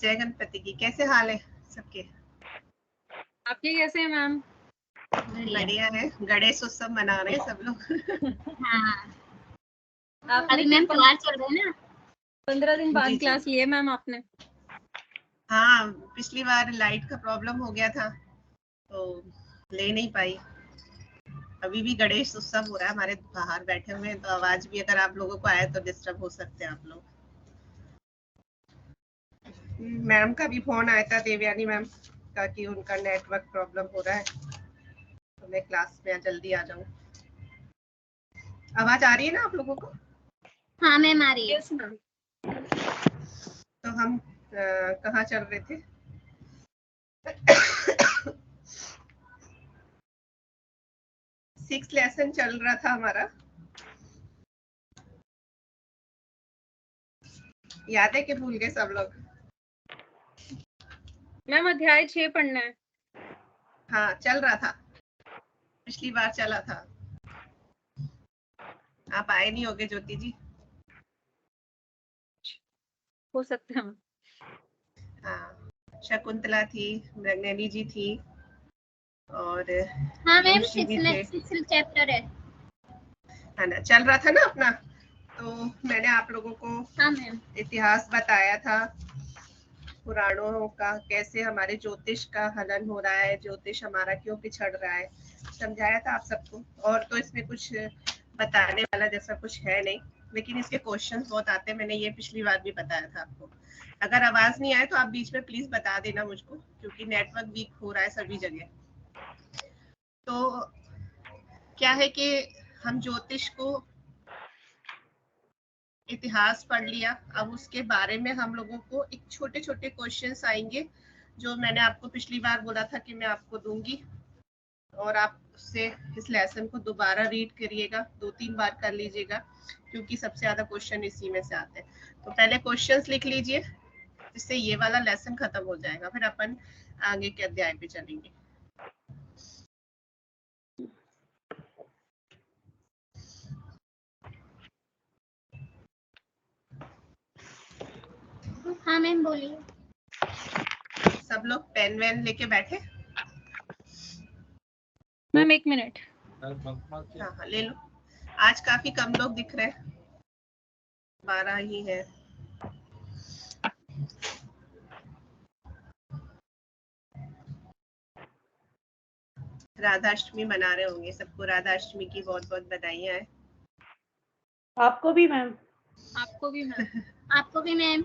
जय गणपति की। कैसे हाल है सबके? आपके कैसे हैं मैम? बढ़िया है। गणेश उत्सव मना रहे हैं सब लोग। हाँ। अभी मैम त्योहार चल रहे हैं ना। 15 दिन बाद जी, जी। क्लास लिए मैम आपने? हाँ, पिछली बार लाइट का प्रॉब्लम हो गया था तो ले नहीं पाई। अभी भी गणेश उत्सव हो रहा है, हमारे बाहर बैठे हुए हैं, तो आवाज भी अगर आप लोगों को आए तो डिस्टर्ब हो सकते हैं आप लोग। मैम का भी फोन आया था, देवयानी मैम का, कि उनका नेटवर्क प्रॉब्लम हो रहा है, तो मैं क्लास में जल्दी आ जाऊं। आवाज आ रही है ना आप लोगों को? हाँ मैम आ रही है। Yes ma'am. तो हम कहाँ चल रहे थे? सिक्स लेसन चल रहा था हमारा। याद है कि भूल गए सब लोग? मैम अध्याय 6 पढ़ना है। हाँ, चल रहा था, पिछली बार चला था। आप आए नहीं होगे ज्योति जी? हो सकता है। हाँ, शकुंतला थी, मृगनयनी जी थी, और हाँ मैम ऋषि भी थे। 6 चैप्टर है। है ना, चल रहा था ना अपना। तो मैंने आप लोगों को हाँ मैम। इतिहास बताया था पुराणों का, कैसे हमारे ज्योतिष का हनन हो रहा है, ज्योतिष हमारा क्यों पिछड़ रहा है, समझाया था आप सबको। और तो इसमें कुछ बताने वाला जैसा कुछ है नहीं, लेकिन इसके क्वेश्चंस बहुत आते हैं। मैंने ये पिछली बार भी बताया था आपको। अगर आवाज नहीं आए तो आप बीच में प्लीज बता देना मुझको, क्योंकि नेटवर्क वीक हो रहा है सभी जगह। तो क्या है कि हम ज्योतिष को इतिहास पढ़ लिया, अब उसके बारे में हम लोगों को एक छोटे छोटे क्वेश्चंस आएंगे, जो मैंने आपको पिछली बार बोला था कि मैं आपको दूंगी, और आप उससे इस लेसन को दोबारा रीड करिएगा, 2-3 बार कर लीजिएगा, क्योंकि सबसे ज्यादा क्वेश्चन इसी में से आते हैं। तो पहले क्वेश्चंस लिख लीजिए, जिससे ये वाला लेसन खत्म हो जाएगा, फिर अपन आगे के अध्याय पे चलेंगे। हाँ मैम बोलिए। सब लोग पेन वेन लेके बैठे? Ma'am 1 minute. हाँ, ले लो। आज काफी कम लोग दिख रहे हैं, 12 ही है। राधाष्टमी मना रहे होंगे, सबको राधाष्टमी की बहुत बहुत बधाइयां हैं। आपको भी मैम। आपको भी मैम। आपको भी मैम।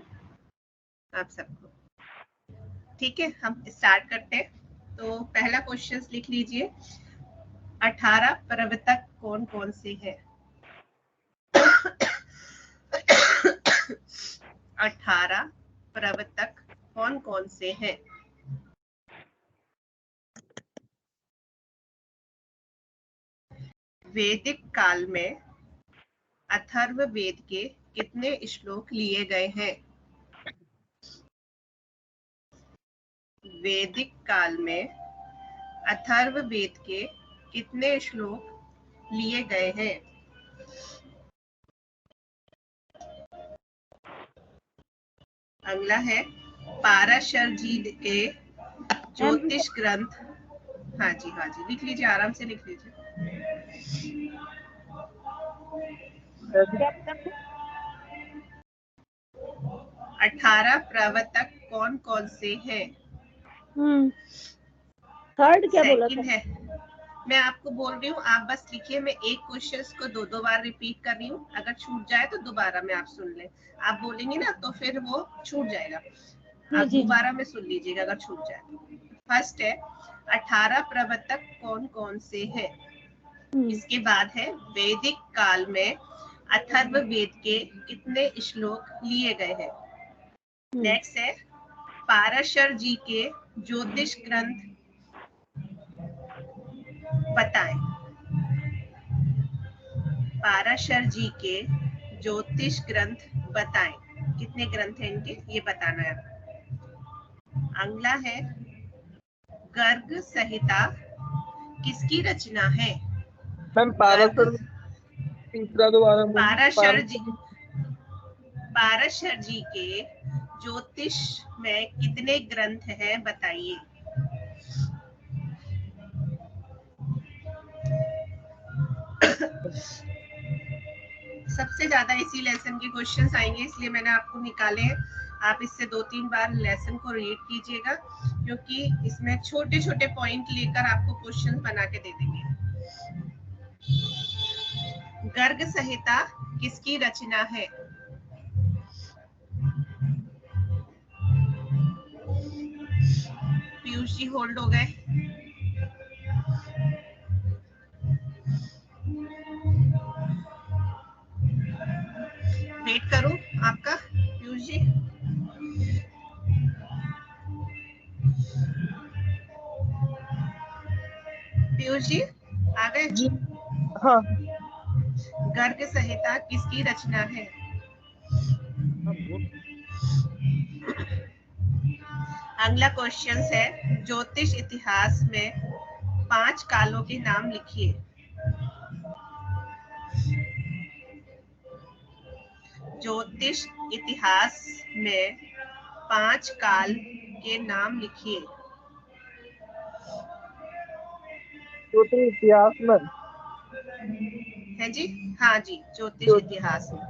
आप सबको। ठीक है, हम स्टार्ट करते हैं। तो पहला क्वेश्चन लिख लीजिए, 18 प्रवर्तक कौन कौन से हैं? 18 प्रवर्तक कौन कौन से हैं? वैदिक काल में अथर्ववेद के कितने श्लोक लिए गए हैं? वैदिक काल में अथर्ववेद के कितने श्लोक लिए गए हैं? अगला है पाराशर जी के ज्योतिष ग्रंथ। हाँ जी, हाँ जी, लिख लीजिए, आराम से लिख लीजिए। 18 प्रवर्तक कौन कौन से हैं? थर्ड क्या बोला था? सेकंड है, मैं आपको बोल रही हूँ, आप बस लिखिए। मैं एक क्वेश्चन को 2-2 बार रिपीट कर रही हूँ, अगर छूट जाए तो दोबारा में आप सुन लें। आप बोलेंगे ना तो फिर वो छूट जाएगा, आप दोबारा में सुन लीजिएगा अगर छूट जाए तो। फर्स्ट है, 18 प्रवर्तक कौन कौन से हैं? इसके बाद है, वैदिक काल में अथर्ववेद के कितने श्लोक लिए गए हैं? नेक्स्ट है, पाराशर जी के ज्योतिष ग्रंथ बताएं। पाराशर जी के ज्योतिष ग्रंथ बताएं, कितने ग्रंथ हैं इनके, ये बताना है। अगला है, गर्ग संहिता किसकी रचना है? मैम पाराशर तीसरा दोबारा पाराशर जी के ज्योतिष में कितने ग्रंथ हैं बताइए। सबसे ज्यादा इसी लेसन के क्वेश्चंस आएंगे, इसलिए मैंने आपको निकाले हैं। आप इससे 2-3 बार लेसन को रीड कीजिएगा, क्योंकि इसमें छोटे छोटे पॉइंट लेकर आपको क्वेश्चन बना के दे देंगे। गर्ग संहिता किसकी रचना है? पीयूष जी होल्ड हो गए। वेट करूं आपका पीयूष जी? पीयूष जी आ गए? जी हाँ। गर्ग संहिता किसकी रचना है? अगला क्वेश्चन है, ज्योतिष इतिहास में 5 कालों के नाम लिखिए। ज्योतिष इतिहास में 5 काल के नाम लिखिए। ज्योतिष इतिहास में है जी? हाँ जी, ज्योतिष इतिहास में।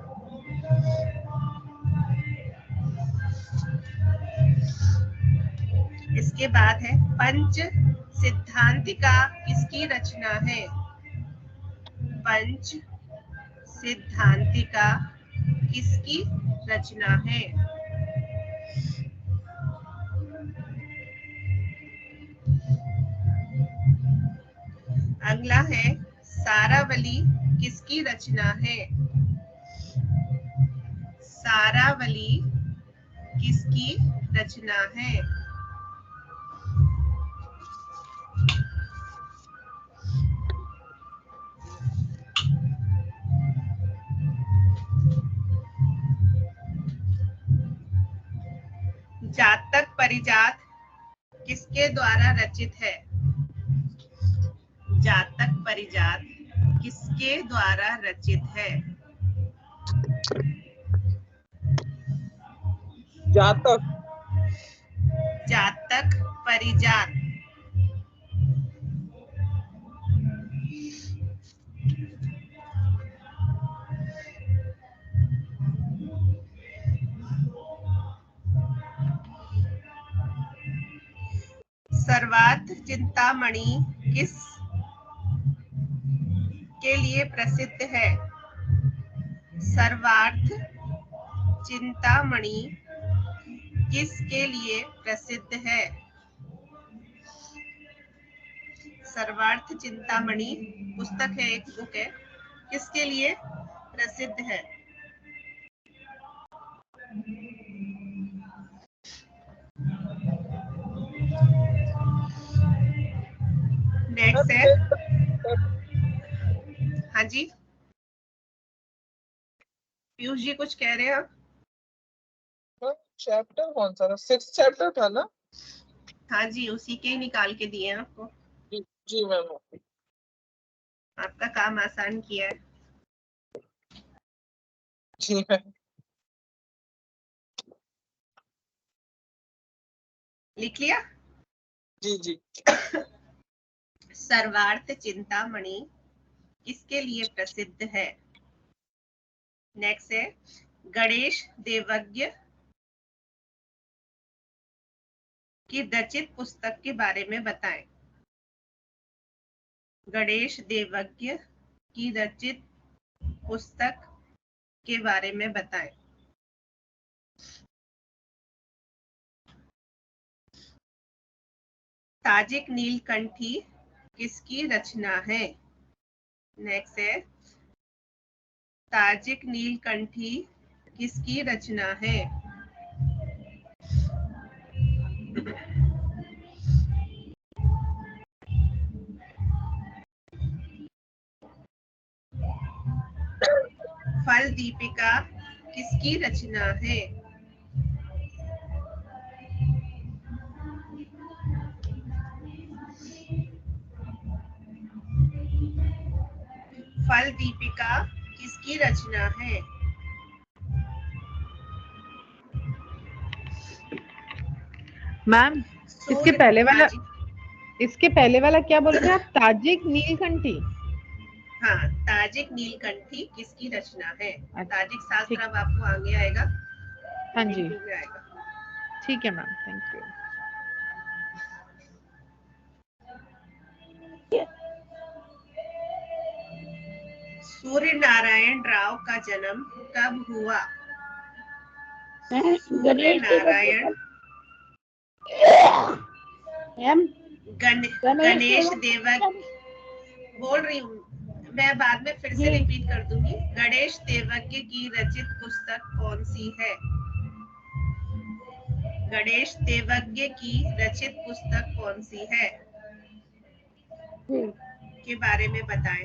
इसके बाद है, पंच सिद्धांतिका किसकी रचना है? पंच सिद्धांतिका किसकी रचना है? अगला है, सारावली किसकी रचना है? सारावली किसकी रचना है? जातक परिजात किसके द्वारा रचित है? जातक परिजात किसके द्वारा रचित है? जातक जातक परिजात। सर्वार्थ चिंतामणि किस के लिए प्रसिद्ध है? सर्वार्थ चिंतामणि किसके लिए प्रसिद्ध है? सर्वार्थ चिंतामणि पुस्तक है, एक बुक है, किसके लिए प्रसिद्ध है? नेक्स्ट है, हाँ जी पीयूष जी कुछ कह रहे हैं आप? चैप्टर कौन सा था? 6th चैप्टर था ना? हाँ जी, उसी के ही निकाल के दिए हैं आपको। जी मैम। आपका काम आसान किया है। जी मैम। लिख लिया? जी जी। सर्वार्थ चिंतामणि किसके लिए प्रसिद्ध है? नेक्स्ट है, गणेश देवज्ञ की रचित पुस्तक के बारे में बताएं। गणेश देवज्ञ की रचित पुस्तक के बारे में बताएं। ताजिक नीलकंठी किसकी रचना है? नेक्स्ट है, ताजिक नीलकंठी किसकी रचना है? फल दीपिका किसकी रचना है? फल दीपिका किसकी रचना है? मैम इसके पहले वाला क्या बोले थे आप? ताजिक नीलकंठी। हाँ, ताजिक नीलकंठी किसकी रचना है? अच्छा, ताजिक शास्त्र ठीक। अब आपको आगे आएगा, हाँ जी, हिंदी में आएगा। ठीक है ma'am, thank you. Surya Narayan Rao का जन्म कब हुआ? सूर्य गणेश नारायण गणेश देवक बोल रही हूँ मैं, बाद में फिर से रिपीट कर दूंगी। गणेश देवज्ञ की रचित पुस्तक कौन सी है? गणेश देवज्ञ की रचित पुस्तक कौन सी है के बारे में बताएं।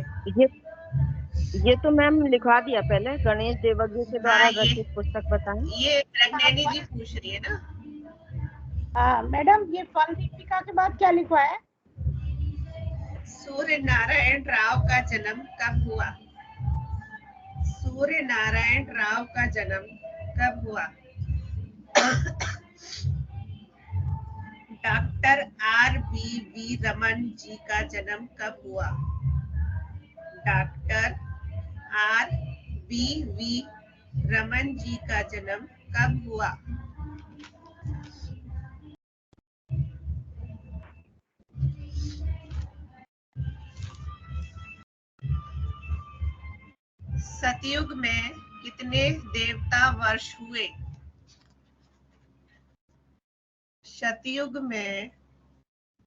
ये तो मैम लिखवा दिया पहले, गणेश देवज्ञ के द्वारा हाँ, रचित पुस्तक बताएं। ये रंगनैनी जी पूछ रही है ना। हाँ मैडम, ये फल दीपिका के बाद क्या लिखवा है? सूर्य नारायण राव का जन्म कब हुआ? सूर्य नारायण राव का जन्म कब हुआ? Doctor R.V.V. रमन जी का जन्म कब हुआ? Doctor R.V.V. रमन जी का जन्म कब हुआ? सतयुग में कितने देवता वर्ष हुए? सतयुग में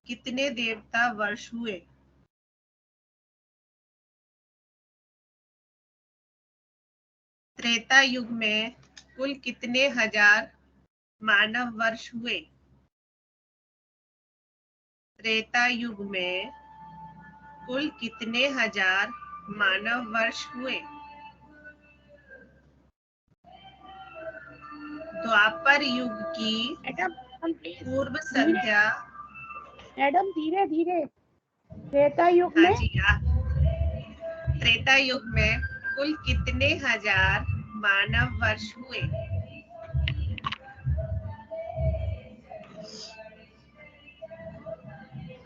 कितने देवता वर्ष हुए? त्रेता युग में कुल कितने हजार मानव वर्ष हुए? त्रेता युग में कुल कितने हजार मानव वर्ष हुए? द्वापर युग की पूर्व संध्या। मैडम धीरे धीरे। त्रेता युग हाँ में जी, त्रेता युग में कुल कितने हजार मानव वर्ष हुए?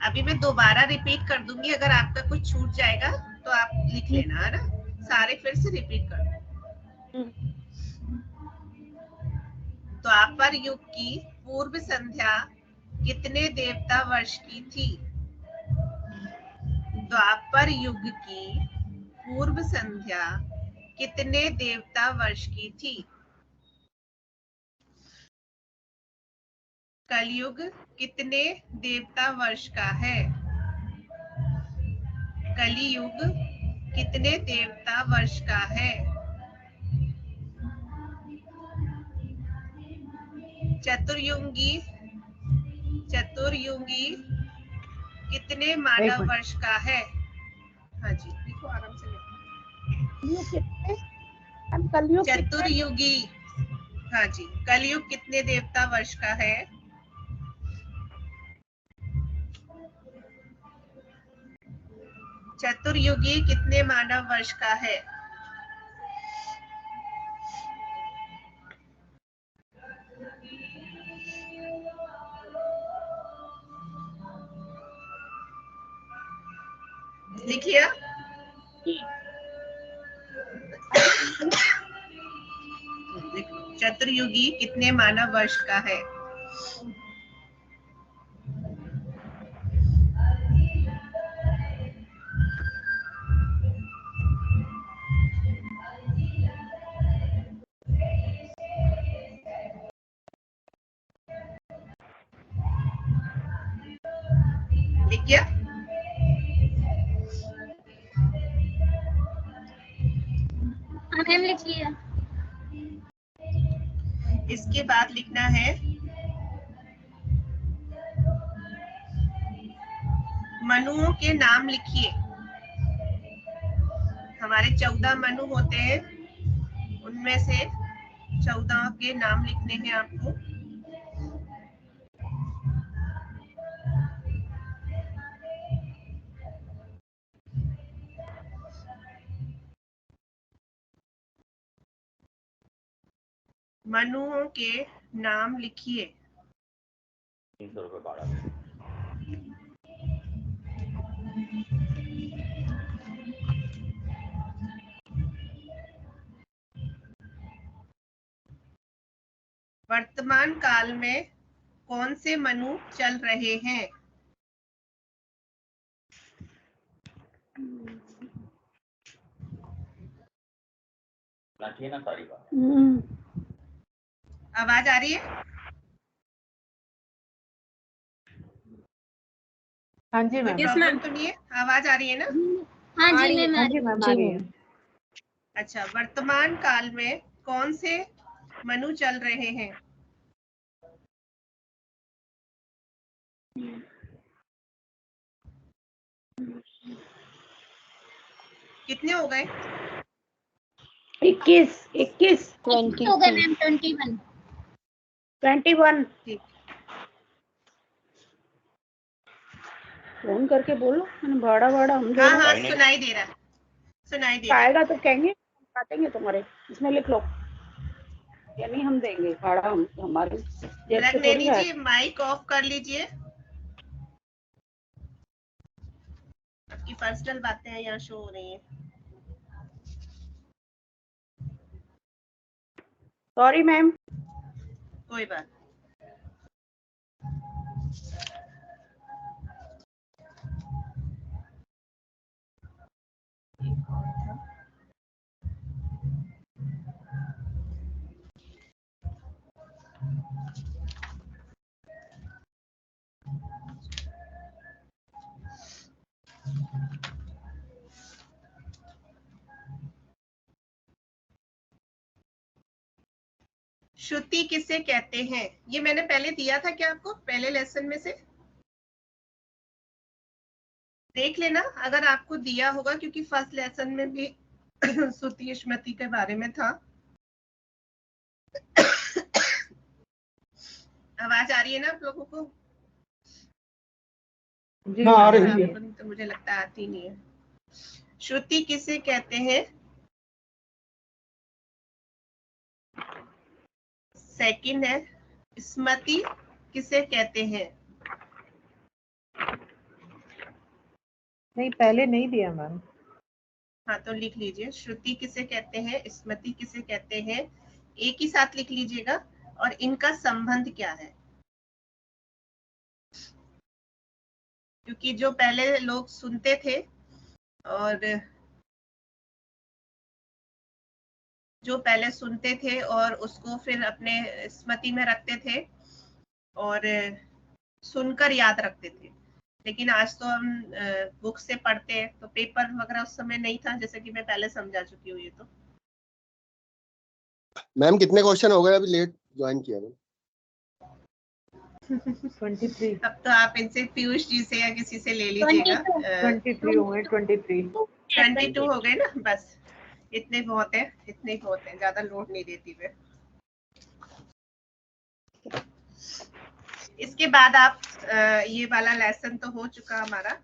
अभी मैं दोबारा रिपीट कर दूंगी, अगर आपका कुछ छूट जाएगा तो आप लिख लेना, है ना। सारे फिर से रिपीट कर दो। द्वापर युग की पूर्व संध्या कितने देवता वर्ष की थी? द्वापर युग की पूर्व संध्या कितने देवता वर्ष की थी? कलयुग कितने देवता वर्ष का है? कलियुग कितने देवता वर्ष का है? चतुर्युगी कितने मानव वर्ष का है? हाँ जी, लिखो आराम से लिखो। चतुर्युगी, हाँ जी, कलयुग कितने देवता वर्ष का है? चतुर्युगी कितने मानव वर्ष का है? लिखिए। चतुर्युगी कितने मानव वर्ष का है? लिखिए। हाँ मैम, लिख लिया। इसके बाद लिखना है मनुओं के नाम लिखिए। हमारे 14 मनु होते हैं, उनमें से 14 के नाम लिखने हैं आपको। मनुओं के नाम लिखिए। 300 रुपये भाड़ा। वर्तमान काल में कौन से मनु चल रहे हैं? ना सारी बात। आवाज आ रही है? हाँ जी कोई मैम। प्रॉब्लम तो नहीं है? आवाज आ रही है ना? हाँ जी मैम हाँ जी मैम आ रही है। अच्छा, वर्तमान काल में कौन से मनु चल रहे हैं? कितने हो गए? 21 हो गए मैम 21। 21 ठीक। फोन करके बोलो, मैंने भाड़ा हम हाँ दोनों हाँ सुनाई दे रहा, सुनाई दे रहा। आएगा तो कहेंगे काटेंगे तुम्हारे, इसमें लिख लो, या नहीं हम देंगे भाड़ा, हम हमारे जेब से रखने थोड़ी है। दीजिए, माइक ऑफ कर लीजिए। आपकी पर्सनल बातें यहाँ शो हो रही हैं। Sorry ma'am. कोई बात। श्रुति किसे कहते हैं? ये मैंने पहले दिया था क्या आपको, पहले लेसन में से? देख लेना अगर आपको दिया होगा, क्योंकि फर्स्ट लेसन में भी श्रुति स्मृति के बारे में था। आवाज आ रही है ना आप लोगों को? जी हाँ, आ मैम। रही है। तो मुझे लगता है आती नहीं है। श्रुति किसे कहते हैं? सेकंड है स्मृति किसे कहते हैं? नहीं पहले नहीं दिया मैम। हाँ तो लिख लीजिए, श्रुति किसे कहते हैं, स्मृति किसे कहते हैं, एक ही साथ लिख लीजिएगा। और इनका संबंध क्या है? क्योंकि जो पहले लोग सुनते थे और उसको फिर अपने स्मृति में रखते थे और सुनकर याद रखते थे। लेकिन आज तो हम बुक से पढ़ते हैं, तो पेपर वगैरह उस समय नहीं था, जैसे कि मैं पहले समझा चुकी हूँ ये तो। मैम कितने क्वेश्चन हो गए? अभी लेट ज्वाइन किया मैम। 23। अब तो आप इनसे पीयूष जी से या किसी से ले लीजिएगा। 23 हो गए। 23 22 हो गए ना, बस इतने बहुत है, इतने ही बहुत है, ज्यादा लोड नहीं देती मैं। इसके बाद आप ये वाला लेसन तो हो चुका हमारा,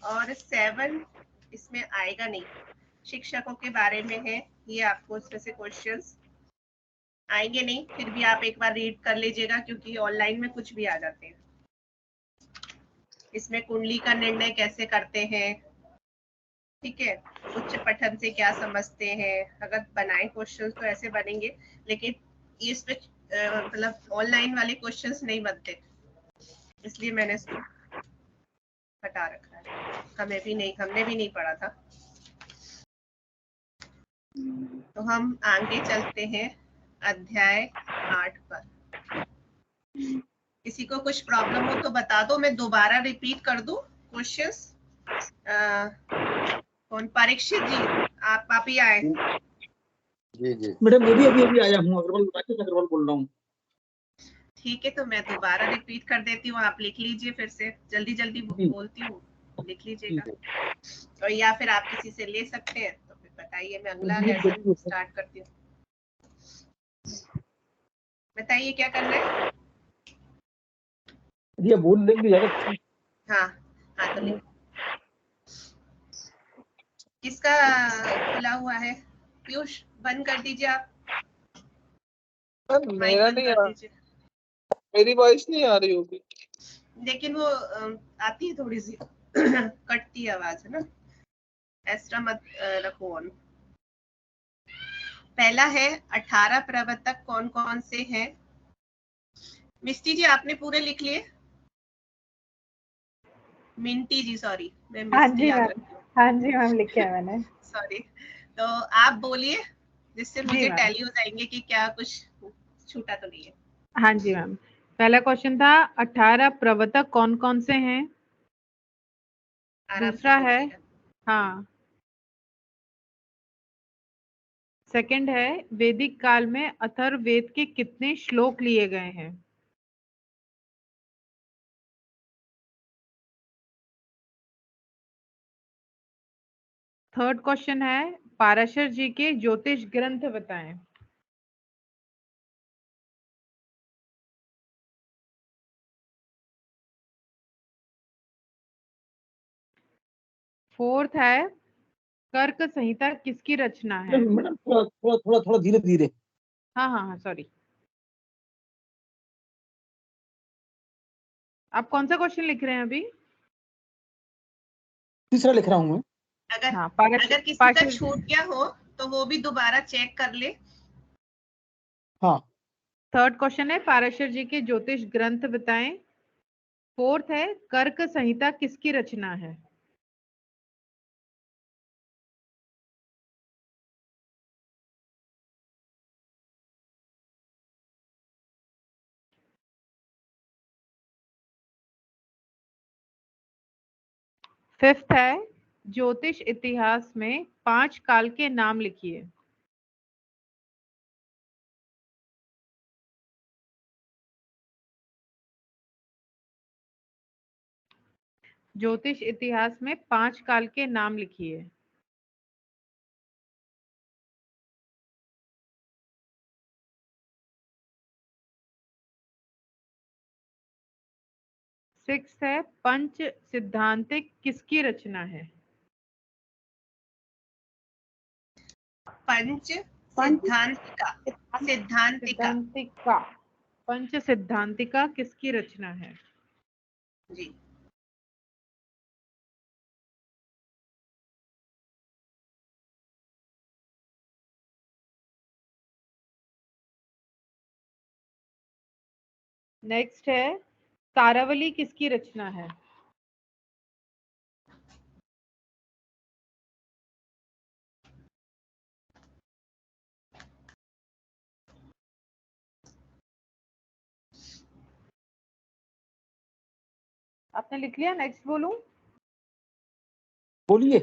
और 7 इसमें आएगा नहीं, शिक्षकों के बारे में है ये। आपको इसमें से क्वेश्चंस आएंगे नहीं, फिर भी आप एक बार रीड कर लीजिएगा, क्योंकि ऑनलाइन में कुछ भी आ जाते हैं। इसमें कुंडली का निर्णय कैसे करते हैं, ठीक है, उच्च पठन से क्या समझते हैं, अगर बनाए क्वेश्चंस तो ऐसे बनेंगे, लेकिन इसमें मतलब ऑनलाइन वाले क्वेश्चंस नहीं बनते, इसलिए मैंने इसको हटा रखा है। हमने भी नहीं पढ़ा था। तो हम आगे चलते हैं अध्याय 8 पर। किसी को कुछ प्रॉब्लम हो तो बता दो, मैं दोबारा रिपीट कर दूं क्वेश्चंस। कौन? परीक्षित जी, आप ही आए? जी मैडम मैं भी अभी आया हूँ, राकेश अग्रवाल बोल रहा हूँ। ठीक है, तो मैं दोबारा रिपीट कर देती हूँ, आप लिख लीजिए फिर से, जल्दी बोलती हूँ, लिख लीजिएगा। और या फिर आप किसी से ले सकते हैं, तो फिर बताइए, मैं अगला लेसन स्टार्ट करती हूँ। बताइए क्या करना है? ये बोल लेंगे अगर। हाँ तो लिख। किसका खुला हुआ है? पीयूष बंद कर दीजिए आप, माइक मेरा बंद नहीं कर है। दीजिए। मेरी वॉइस नहीं आ रही होगी। लेकिन वो आती है थोड़ी सी कटती है आवाज, है ना। एक्स्ट्रा मत रखो ऑन। पहला है 18 प्रवर्तक कौन कौन से हैं। मिस्टी जी आपने पूरे लिख लिए? मिंटी जी सॉरी, मैं हाँ मिस्टी जी याद मैम, रखती हूँ। हाँ जी मैम, लिखा है मैंने। सॉरी। तो आप बोलिए जिससे जी मुझे मैम। टैली हो जाएंगे कि क्या कुछ छूटा तो नहीं है। हाँ जी मैम। पहला क्वेश्चन था 18 प्रवर्तक कौन कौन से हैं। आराम दूसरा से है, बोलिएगा। हाँ, सेकंड है वैदिक काल में अथर्ववेद के कितने श्लोक लिए गए हैं। थर्ड क्वेश्चन है पाराशर जी के ज्योतिष ग्रंथ बताएं। फोर्थ है कर्क संहिता किसकी रचना है। मैडम थोड़ा धीरे धीरे। हाँ हाँ हाँ, सॉरी। आप कौन सा क्वेश्चन लिख रहे हैं अभी? तीसरा लिख रहा हूँ मैं। अगर हाँ, अगर किसी का छूट गया हो तो वो भी दोबारा चेक कर ले। हाँ, थर्ड क्वेश्चन है पाराशर जी के ज्योतिष ग्रंथ बताएं। फोर्थ है कर्क संहिता किसकी रचना है। फिफ्थ है ज्योतिष इतिहास में 5 काल के नाम लिखिए। ज्योतिष इतिहास में 5 काल के नाम लिखिए। सिक्स है पंच सिद्धांतिक किसकी रचना है। पंच सिद्धांतिका। सिद्धांतिका सिद्धांतिका, पंच सिद्धांतिका किसकी रचना है। जी। नेक्स्ट है तारावली किसकी रचना है। आपने लिख लिया? नेक्स्ट बोलूं? बोलिए।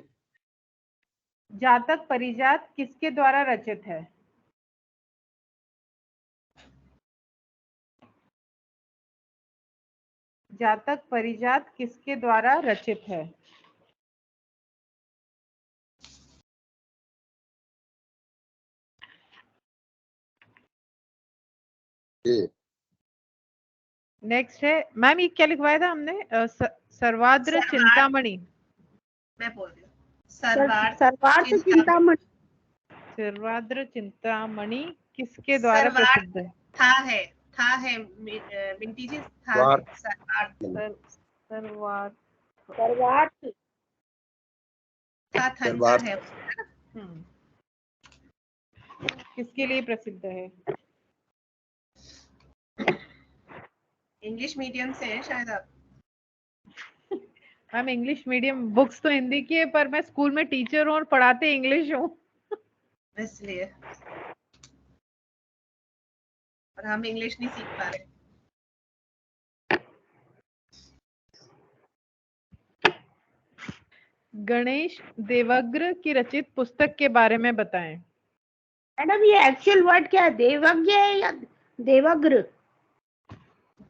जातक परिजात किसके द्वारा रचित है। जातक परिजात किसके द्वारा रचित है। ये नेक्स्ट है मैम, ये क्या लिखवाया था हमने? सर्वाद्र चिंतामणि। मैं बोल रही हूँ सर्वार्थ सर्वार्थ चिंतामणि। सर्वाद्र चिंतामणि किसके द्वारा प्रसिद्ध है। था है मिंटी जी, था है वार्थ। सर्वार्थ। सर्वार्थ सर्वार्थ था था सर्वार्थ। है। किसके लिए प्रसिद्ध है। इंग्लिश मीडियम से है शायद आप। मैम इंग्लिश मीडियम, बुक्स तो हिंदी की है पर मैं स्कूल में टीचर हूँ और पढ़ाते इंग्लिश हूँ। इसलिए और हम इंग्लिश नहीं सीख पा रहे। गणेश देवग्र की रचित पुस्तक के बारे में बताएं। मैडम ये एक्चुअल वर्ड क्या है, देवज्ञ है या देवग्र।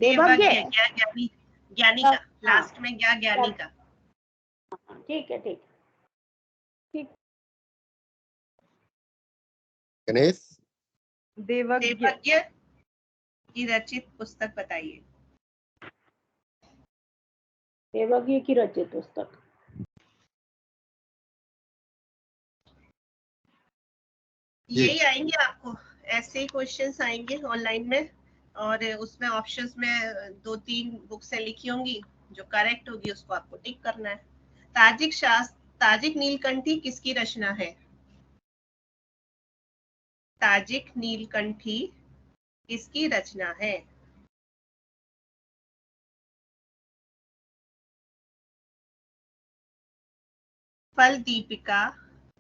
देवज्ञ क्या ज्ञानी, ज्ञानी का लास्ट में क्या ज्ञानी का। ठीक है, ठीक। गणेश देवज्ञ देवज्ञ की रचित पुस्तक बताइए। देवज्ञ की रचित पुस्तक। जी। यही आएंगे आपको, ऐसे ही क्वेश्चंस आएंगे ऑनलाइन में। और उसमें ऑप्शंस में 2-3 बुक्स लिखी होंगी, जो करेक्ट होगी उसको आपको टिक करना है। ताजिक नीलकंठी किसकी रचना है? ताजिक नीलकंठी किसकी रचना है? फल दीपिका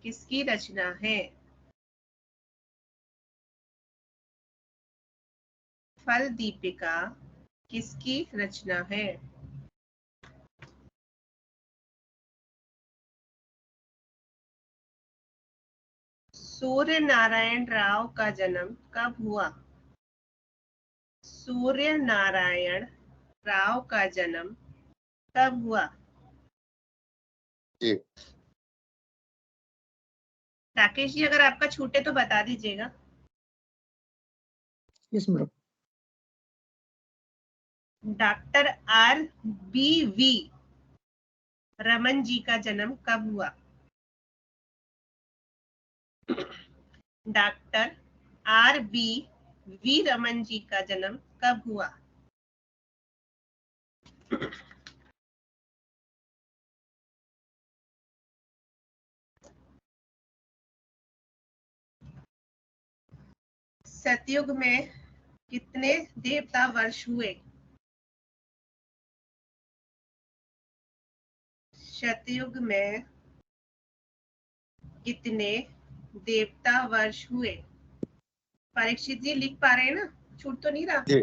किसकी रचना है? फल दीपिका किसकी रचना है? सूर्य नारायण राव का जन्म कब हुआ? सूर्य नारायण राव का जन्म कब हुआ? जी। राकेश जी, अगर आपका छूटे तो बता दीजिएगा। Yes madam. Doctor R.B.V. Raman ji का जन्म कब हुआ? Doctor R.B.V. रमन जी का जन्म कब हुआ? सतयुग में कितने देवता वर्ष हुए? सतयुग में कितने देवता वर्ष हुए? परीक्षित जी लिख पा रहे हैं ना? छूट तो नहीं रहा? जी।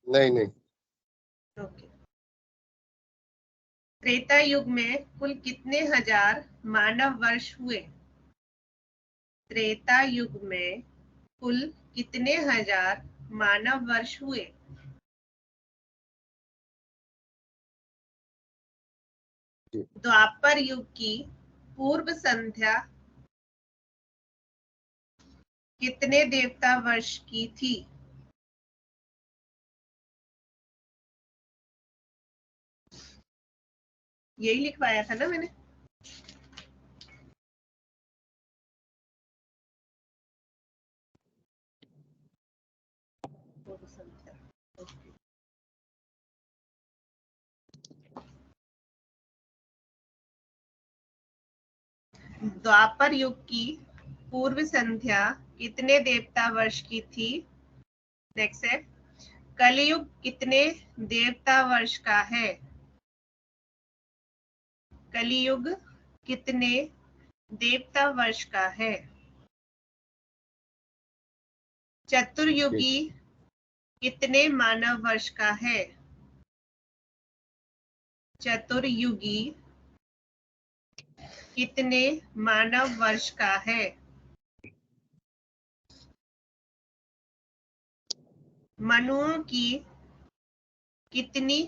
नहीं नहीं। ओके। त्रेता युग में कुल कितने हजार मानव वर्ष हुए? त्रेता युग में कुल कितने हजार मानव वर्ष हुए? द्वापर युग की पूर्व संध्या कितने देवता वर्ष की थी? यही लिखवाया था ना मैंने? पूर्व संध्या। ओके। द्वापर युग की पूर्व संध्या कितने देवता वर्ष की थी? नेक्स्ट है, कलयुग कितने देवता वर्ष का है? कलयुग कितने देवता वर्ष का है? चतुर्युगी कितने मानव वर्ष का है? चतुर्युगी कितने मानव वर्ष का है? मनुओं की कितनी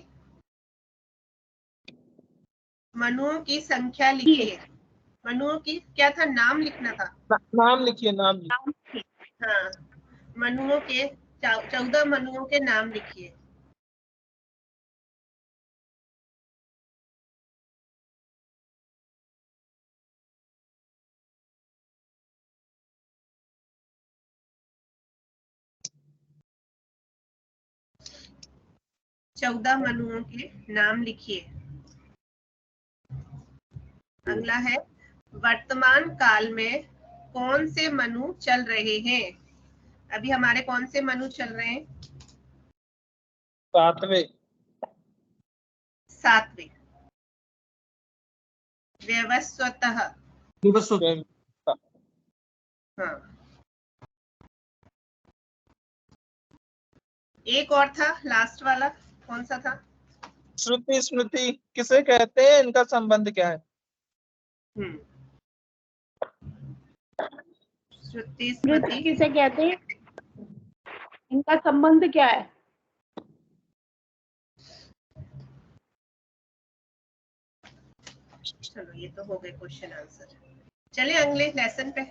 मनुओं की संख्या लिखिए। मनुओं की क्या था? नाम लिखना था। नाम लिखिए, नाम लिखिए। हाँ, मनुओं के 14 मनुओं के नाम लिखिए। चौदह मनुओं के नाम लिखिए। अगला है, वर्तमान काल में कौन से मनु चल रहे हैं? अभी हमारे कौन से मनु चल रहे हैं? सातवें। सातवें। व्यवस्वतः। हाँ। एक और था, लास्ट वाला कौन सा था? श्रुति स्मृति किसे कहते हैं? इनका संबंध क्या है? श्रुति स्मृति स्मृति किसे कहते हैं? इनका संबंध क्या है? चलो, ये तो हो गए क्वेश्चन आंसर। चलिए अगले लेसन पे।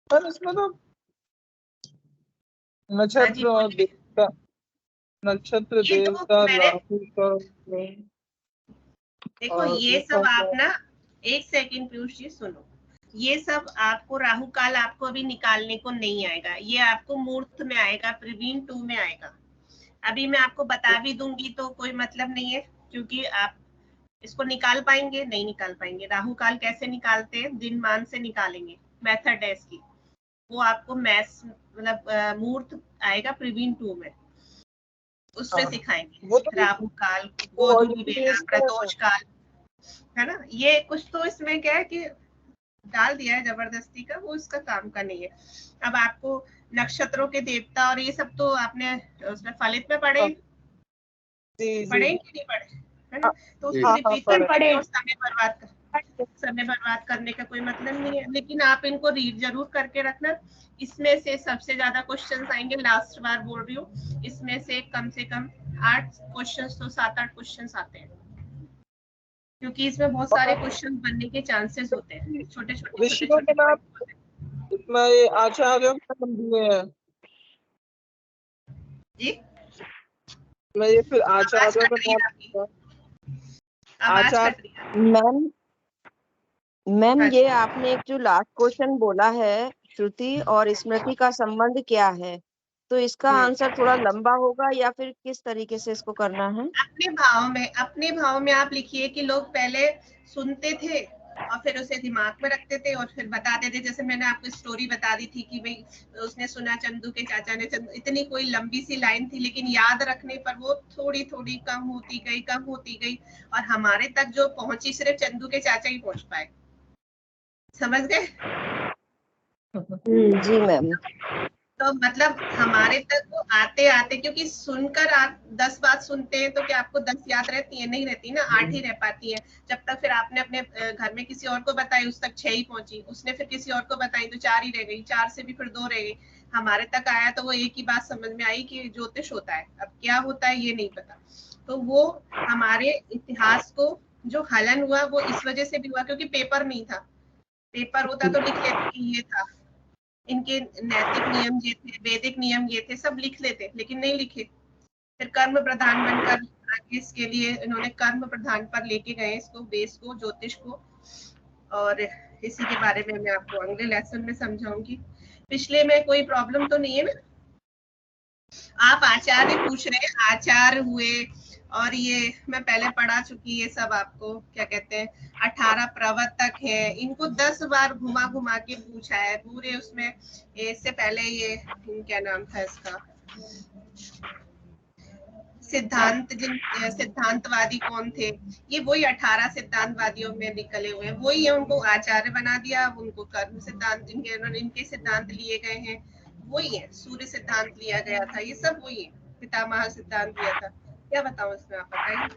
पर इसमें तो नक्षत्र और देवता, नक्षत्र ये तो देवता मैंने राहु का। देखो, ये सब आप ना, एक सेकंड पीयूष जी सुनो, ये सब आपको राहु काल आपको अभी निकालने को नहीं आएगा, ये आपको मूर्त में आएगा, प्रवीण 2 में आएगा। अभी मैं आपको बता भी दूंगी तो कोई मतलब नहीं है, क्योंकि आप इसको निकाल पाएंगे नहीं निकाल पाएंगे। राहु काल कैसे निकालते हैं, दिन मान से निकालेंगे, मेथड है इसकी, वो आपको मैथ्स मतलब मूर्त आएगा प्रवीण 2 में, उसमें सिखाएंगे। वो तो राहु काल, वो गोधूली बेला, इसका- प्रदोष काल, है ना। ये कुछ तो इसमें क्या है कि डाल दिया है जबरदस्ती का, वो इसका काम का नहीं है। अब आपको नक्षत्रों के देवता और ये सब तो आपने उसमें फलित में पढ़े, जी पढ़े जी कि नहीं पढ़े, है ना। तो जी। उसको रिपीट पढ़े। करके और समय बर्बाद करने का कोई मतलब नहीं है। लेकिन आप इनको रीड जरूर करके रखना। इसमें से सबसे ज्यादा क्वेश्चंस आएंगे, लास्ट बार बोल रही हूँ, इसमें से कम 8 क्वेश्चंस तो 7-8 क्वेश्चंस आते हैं, क्योंकि इसमें बहुत सारे क्वेश्चन बनने के चांसेस होते हैं, छोटे विषयों के नाम इसमें ये आचार्यों के नाम दिए हैं, जी। मैं ये फिर आवाज आचार्यों कट के रही है नाम आपकी, आवाज आचार्य- कट रही है। मैम हाँ ये आपने एक जो लास्ट क्वेश्चन बोला है, श्रुति और स्मृति का संबंध क्या है, तो इसका आंसर थोड़ा लंबा होगा या फिर किस तरीके से इसको करना है? अपने भाव में आप लिखिए कि लोग पहले सुनते थे और फिर उसे दिमाग में रखते थे और फिर बताते थे। जैसे मैंने आपको स्टोरी बता दी थी कि भाई उसने सुना चंदू के चाचा ने, इतनी कोई लंबी सी लाइन थी, लेकिन याद रखने पर वो थोड़ी थोड़ी कम होती गई और हमारे तक जो पहुंची सिर्फ चंदू के चाचा ही पहुंच पाए। समझ गए? जी मैम। तो मतलब हमारे तक वो आते आते, क्योंकि सुनकर आप 10 बात सुनते हैं तो क्या आपको 10 याद रहती है? नहीं रहती ना, 8 ही रह पाती है। जब तक फिर आपने अपने घर में किसी और को बताई, उस तक 6 ही पहुंची, उसने फिर किसी और को बताई तो 4 ही रह गई, 4 से भी फिर 2 रह गई। हमारे तक आया तो वो एक ही बात समझ में आई कि ज्योतिष होता है। अब क्या होता है ये नहीं पता। तो वो हमारे इतिहास को जो हलन हुआ वो इस वजह से भी हुआ क्योंकि पेपर नहीं था। पेपर होता तो लिख लेते कि ये था, इनके नैतिक नियम ये थे, वैदिक नियम ये थे, सब लिख लेते, लेकिन नहीं लिखे। फिर कर्म प्रधान बनकर आगे इसके लिए इन्होंने कर्म प्रधान पर लेके गए इसको, बेस को, ज्योतिष को। और इसी के बारे में मैं आपको अगले लेसन में समझाऊंगी। पिछले में कोई प्रॉब्लम तो नहीं है ना? आप आचार्य पूछ रहे हैं, आचार्य हुए, और ये मैं पहले पढ़ा चुकी, ये सब आपको क्या कहते हैं 18 प्रवर्तक है, इनको 10 बार घुमा घुमा के पूछा है पूरे उसमें। इससे पहले ये क्या नाम था इसका, सिद्धांत, सिद्धांतवादी कौन थे, ये वही 18 सिद्धांतवादियों में निकले हुए हैं, वही है। उनको आचार्य बना दिया, अब उनको कर्म सिद्धांत, इनके सिद्धांत लिए गए हैं, वही है। सूर्य सिद्धांत लिया गया था, ये सब वही है। पितामह सिद्धांत लिया था। क्या बताऊं इसमें, आप बताइए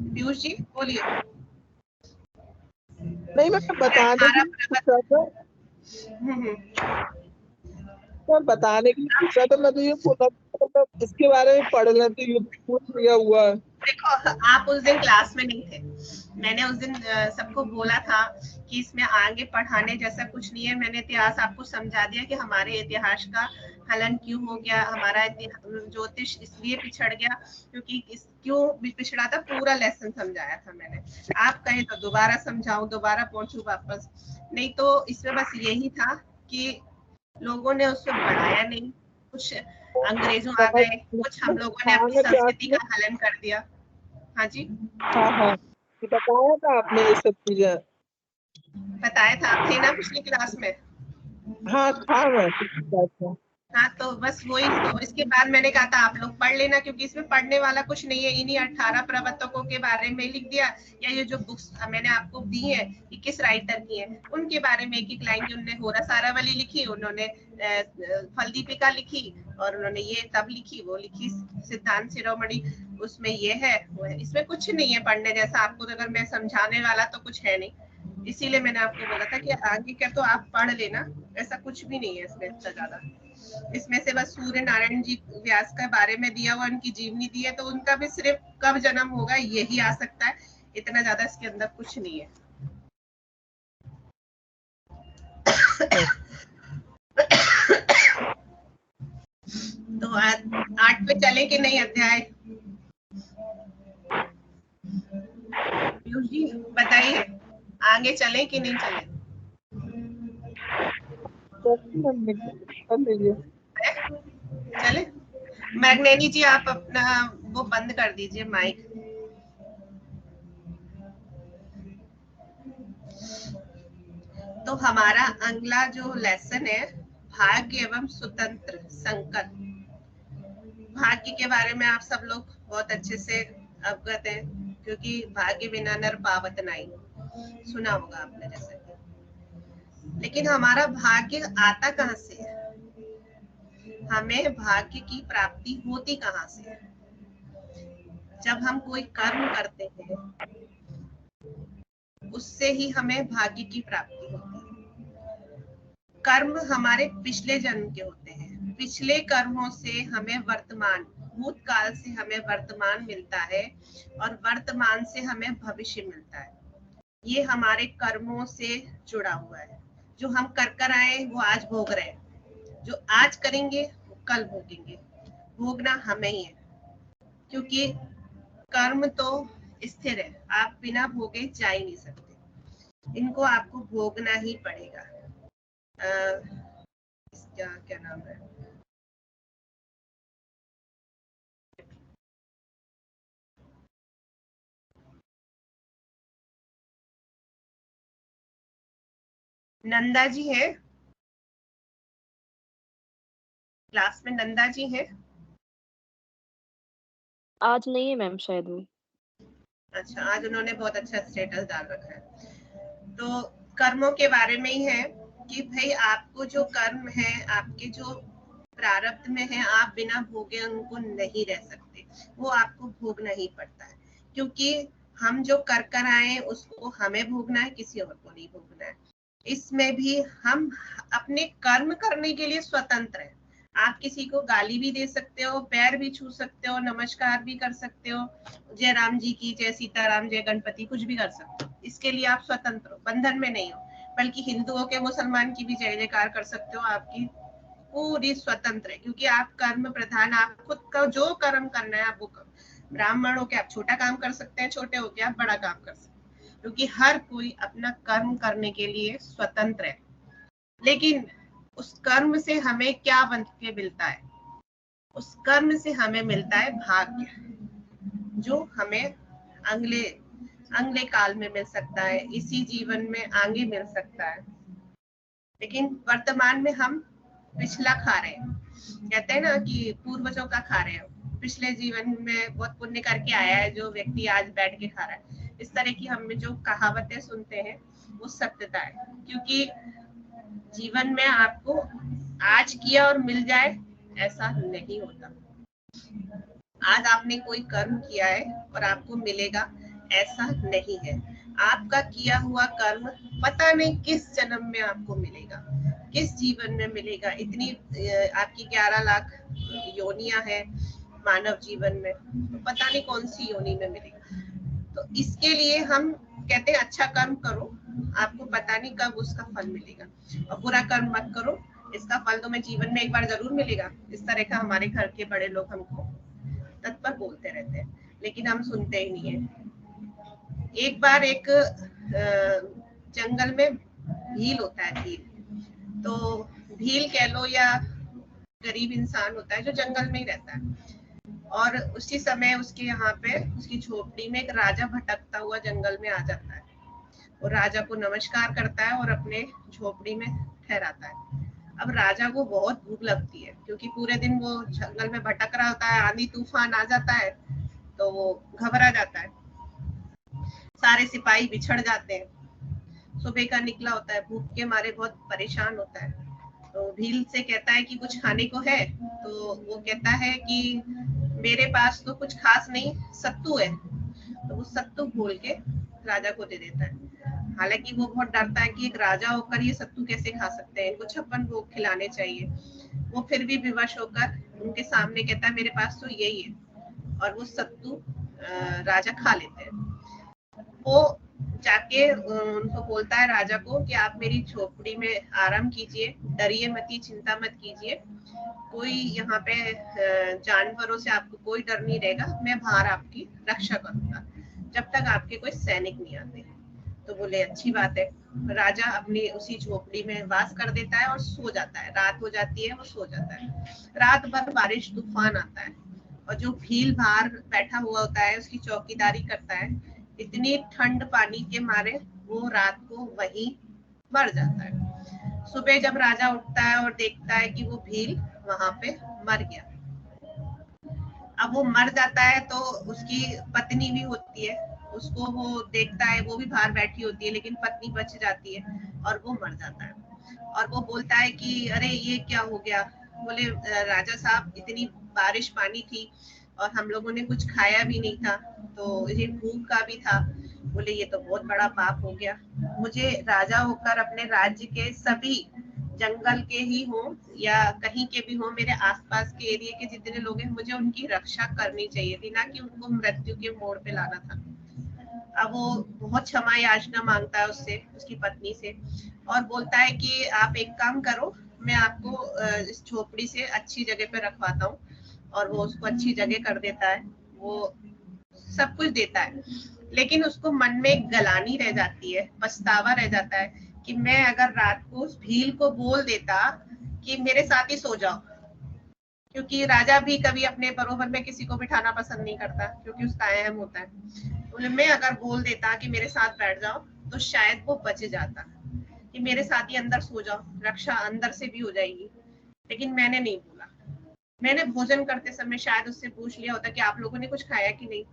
पीयूष जी, बोलिए। नहीं मैं बताने के लिए पूछा था, मैं बताने के लिए पूछा था। मैं तो ये बोला था इसके बारे में पढ़ लेते, ये पूछ लिया हुआ है। देखो, आप उस दिन क्लास में नहीं थे। मैंने उस दिन सबको बोला था कि इसमें आगे पढ़ाने जैसा कुछ नहीं है। मैंने इतिहास आपको समझा दिया कि हमारे इतिहास का हलन क्यों हो गया, हमारा ज्योतिष इसलिए पिछड़ गया क्योंकि क्यों पिछड़ा था, पूरा लेसन समझाया था मैंने। आप कहें तो दोबारा समझाऊं, दोबारा पहुंचू वापस, नहीं तो इसमें बस यही था कि लोगों ने उसको बढ़ाया नहीं, कुछ अंग्रेजों आ गए, कुछ हम लोगों ने अपनी संस्कृति का हलन कर दिया। हाँ जी, हाँ बताया था आपने ये सब चीजें, बताया था, आप थे ना पिछली क्लास में? हाँ था मैं। हाँ, तो बस वही। तो इसके बाद मैंने कहा था आप लोग पढ़ लेना, क्योंकि इसमें पढ़ने वाला कुछ नहीं है। इन्हीं 18 प्रवर्तकों के बारे में लिख दिया, या ये जो बुक्स मैंने आपको दी है कि किस राइटर की है, उनके बारे में एक एक लाइन, उन्होंने होरा सारावली लिखी, उन्होंने फलदीपिका लिखी, और उन्होंने ये तब लिखी, वो लिखी सिद्धांत शिरोमणि, उसमें ये है वो है। इसमें कुछ नहीं है पढ़ने जैसा। आपको अगर मैं समझाने वाला तो कुछ है नहीं, इसीलिए मैंने आपको बोला था कि आगे क्या तो आप पढ़ लेना, ऐसा कुछ भी नहीं है इसमें इतना ज्यादा। इसमें से बस सूर्य नारायण जी व्यास के बारे में दिया हुआ, उनकी जीवनी दी है, तो उनका भी सिर्फ कब जन्म होगा यही आ सकता है, इतना ज्यादा इसके अंदर कुछ नहीं है। तो 8 पे चले कि नहीं अध्याय? पीयूष जी बताइए, आगे चले कि नहीं चले? कर लीजिए। चले। मैग्नेनी जी आप अपना वो बंद कर दीजिए माइक। तो हमारा अगला जो लेसन है भाग्य एवं स्वतंत्र संकल्प। भाग्य के बारे में आप सब लोग बहुत अच्छे से अवगत हैं, क्योंकि भाग्य बिना नर पावत नहीं, सुना होगा आपने जैसे कि। लेकिन हमारा भाग्य आता कहाँ से है? हमें भाग्य की प्राप्ति होती कहाँ से है? जब हम कोई कर्म करते हैं उससे ही हमें भाग्य की प्राप्ति होती है। कर्म हमारे पिछले जन्म के होते हैं। पिछले कर्मों से हमें वर्तमान, भूतकाल से हमें वर्तमान मिलता है और वर्तमान से हमें भविष्य मिलता है। ये हमारे कर्मों से जुड़ा हुआ है। जो हम कर आए वो आज भोग रहे हैं, जो आज करेंगे वो कल भोगेंगे। भोगना हमें ही है, क्योंकि कर्म तो स्थिर है, आप बिना भोगे जा ही नहीं सकते। इनको आपको भोगना ही पड़ेगा। इसका क्या नाम है? नंदा जी है क्लास में? नंदा जी है? आज नहीं है मैम शायद वो। अच्छा, आज उन्होंने बहुत अच्छा स्टेटस डाल रखा है। तो कर्मों के बारे में ही है कि भाई आपको जो कर्म है, आपके जो प्रारब्ध में है, आप बिना भोगे उनको नहीं रह सकते। वो आपको भोगना ही पड़ता है, क्योंकि हम जो कर आए उसको हमें भोगना है, किसी और को नहीं भोगना है। इसमें भी हम अपने कर्म करने के लिए स्वतंत्र हैं। आप किसी को गाली भी दे सकते हो, पैर भी छू सकते हो, नमस्कार भी कर सकते हो, जय राम जी की, जय सीताराम, जय गणपति, कुछ भी कर सकते हो। इसके लिए आप स्वतंत्र हो, बंधन में नहीं हो। बल्कि हिंदुओं के, मुसलमान की भी जय जयकार कर सकते हो। आपकी पूरी स्वतंत्र है, क्योंकि आप कर्म प्रधान, आप खुद का जो कर्म करना है आप वो करो। ब्राह्मण हो के आप छोटा काम कर सकते हैं, छोटे हो के आप बड़ा काम कर सकते हैं, क्योंकि हर कोई अपना कर्म करने के लिए स्वतंत्र है। लेकिन उस कर्म से हमें क्या बन के मिलता है? उस कर्म से हमें मिलता है भाग्य, जो हमें अगले काल में मिल सकता है, इसी जीवन में आगे मिल सकता है। लेकिन वर्तमान में हम पिछला खा रहे हैं। कहते हैं ना कि पूर्वजों का खा रहे हैं। पिछले जीवन में बहुत पुण्य करके आया है जो व्यक्ति आज बैठ के खा रहा है। इस तरह की हम जो कहावतें सुनते हैं वो सत्यता है, क्योंकि जीवन में आपको आज किया और मिल जाए ऐसा नहीं होता। आज आपने कोई कर्म किया है और आपको मिलेगा, ऐसा नहीं है। आपका किया हुआ कर्म पता नहीं किस जन्म में आपको मिलेगा, किस जीवन में मिलेगा। इतनी आपकी 11 लाख योनियां हैं मानव जीवन में, तो पता नहीं कौन सी योनि में मिलेगा। तो इसके लिए हम कहते हैं अच्छा कर्म करो, आपको पता नहीं कब उसका फल मिलेगा, और बुरा कर्म मत करो, इसका फल तुम्हें जीवन में एक बार जरूर मिलेगा। इस तरह का हमारे घर के बड़े लोग हमको तत्पर बोलते रहते हैं, लेकिन हम सुनते ही नहीं है। एक बार एक जंगल में भील होता है, भील तो भील कह लो या गरीब इंसान होता है जो जंगल में ही रहता है। और उसी समय उसके यहाँ पे उसकी झोपड़ी में एक राजा भटकता हुआ जंगल में आ जाता है। वो राजा को नमस्कार करता है और अपने झोपड़ी में ठहराता है। अब राजा को बहुत भूख लगती है, क्योंकि पूरे दिन वो जंगल में भटक रहा होता है, आंधी तूफान आ जाता है तो वो घबरा जाता है। सारे सिपाही बिछड़ जाते हैं। सुबह का निकला होता है, भूख के मारे बहुत परेशान होता है। तो भील से कहता है कि कुछ खाने को है? तो वो कहता है कि मेरे पास तो कुछ खास नहीं, सत्तू है। तो वो सत्तू घोल के राजा को दे देता है। हालांकि वो बहुत डरता है कि एक राजा होकर ये सत्तू कैसे खा सकते हैं, इनको 56 भोग खिलाने चाहिए। वो फिर भी विवश होकर उनके सामने कहता है मेरे पास तो यही है, और वो सत्तू राजा खा लेते हैं। वो जाके उनको बोलता है राजा को कि आप मेरी झोपड़ी में आराम कीजिए, डरिए मत, चिंता मत कीजिए, कोई यहाँ पे जानवरों से आपको कोई डर नहीं रहेगा, मैं बाहर आपकी रक्षा करूंगा जब तक आपके कोई सैनिक नहीं आते। तो बोले अच्छी बात है। राजा अपनी उसी झोपड़ी में वास कर देता है और सो जाता है। रात हो जाती है, वो सो जाता है। रात भर बारिश तूफान आता है और जो भील बाहर बैठा हुआ होता है उसकी चौकीदारी करता है। इतनी ठंड पानी के मारे वो रात को वहीं मर जाता है। सुबह जब राजा उठता है और देखता है कि वो भील वहां पे मर गया। अब वो मर जाता है तो उसकी पत्नी भी होती है, उसको वो देखता है, वो भी बाहर बैठी होती है, लेकिन पत्नी बच जाती है और वो मर जाता है। और वो बोलता है कि अरे ये क्या हो गया। बोले राजा साहब इतनी बारिश पानी थी और हम लोगों ने कुछ खाया भी नहीं था, तो ये भूख का भी था। बोले ये तो बहुत बड़ा पाप हो गया। मुझे राजा होकर अपने राज्य के सभी जंगल के ही हो या कहीं के भी हो, मेरे आसपास के एरिया के जितने लोग हैं, मुझे उनकी रक्षा करनी चाहिए थी, ना कि उनको मृत्यु के मोड़ पे लाना था। अब वो बहुत क्षमा याचना मांगता है उससे, उसकी पत्नी से, और बोलता है कि आप एक काम करो, मैं आपको इस झोपड़ी से अच्छी जगह पे रखवाता हूँ। और वो उसको अच्छी जगह कर देता है, वो सब कुछ देता है, लेकिन उसको मन में एक गलानी रह जाती है, पछतावा रह जाता है कि मैं अगर रात को उस भील को बोल देता कि मेरे साथ ही सो जाओ, क्योंकि राजा भी कभी अपने बरोबर में किसी को बिठाना पसंद नहीं करता, क्योंकि उसका अहम होता है। मैं अगर बोल देता कि मेरे साथ बैठ जाओ, तो शायद वो बच जाता कि मेरे साथ ही अंदर सो जाओ, रक्षा अंदर से भी हो जाएगी। लेकिन मैंने नहीं बोला। मैंने भोजन करते समय शायद उससे पूछ लिया होता कि आप लोगों ने कुछ खाया कि नहीं,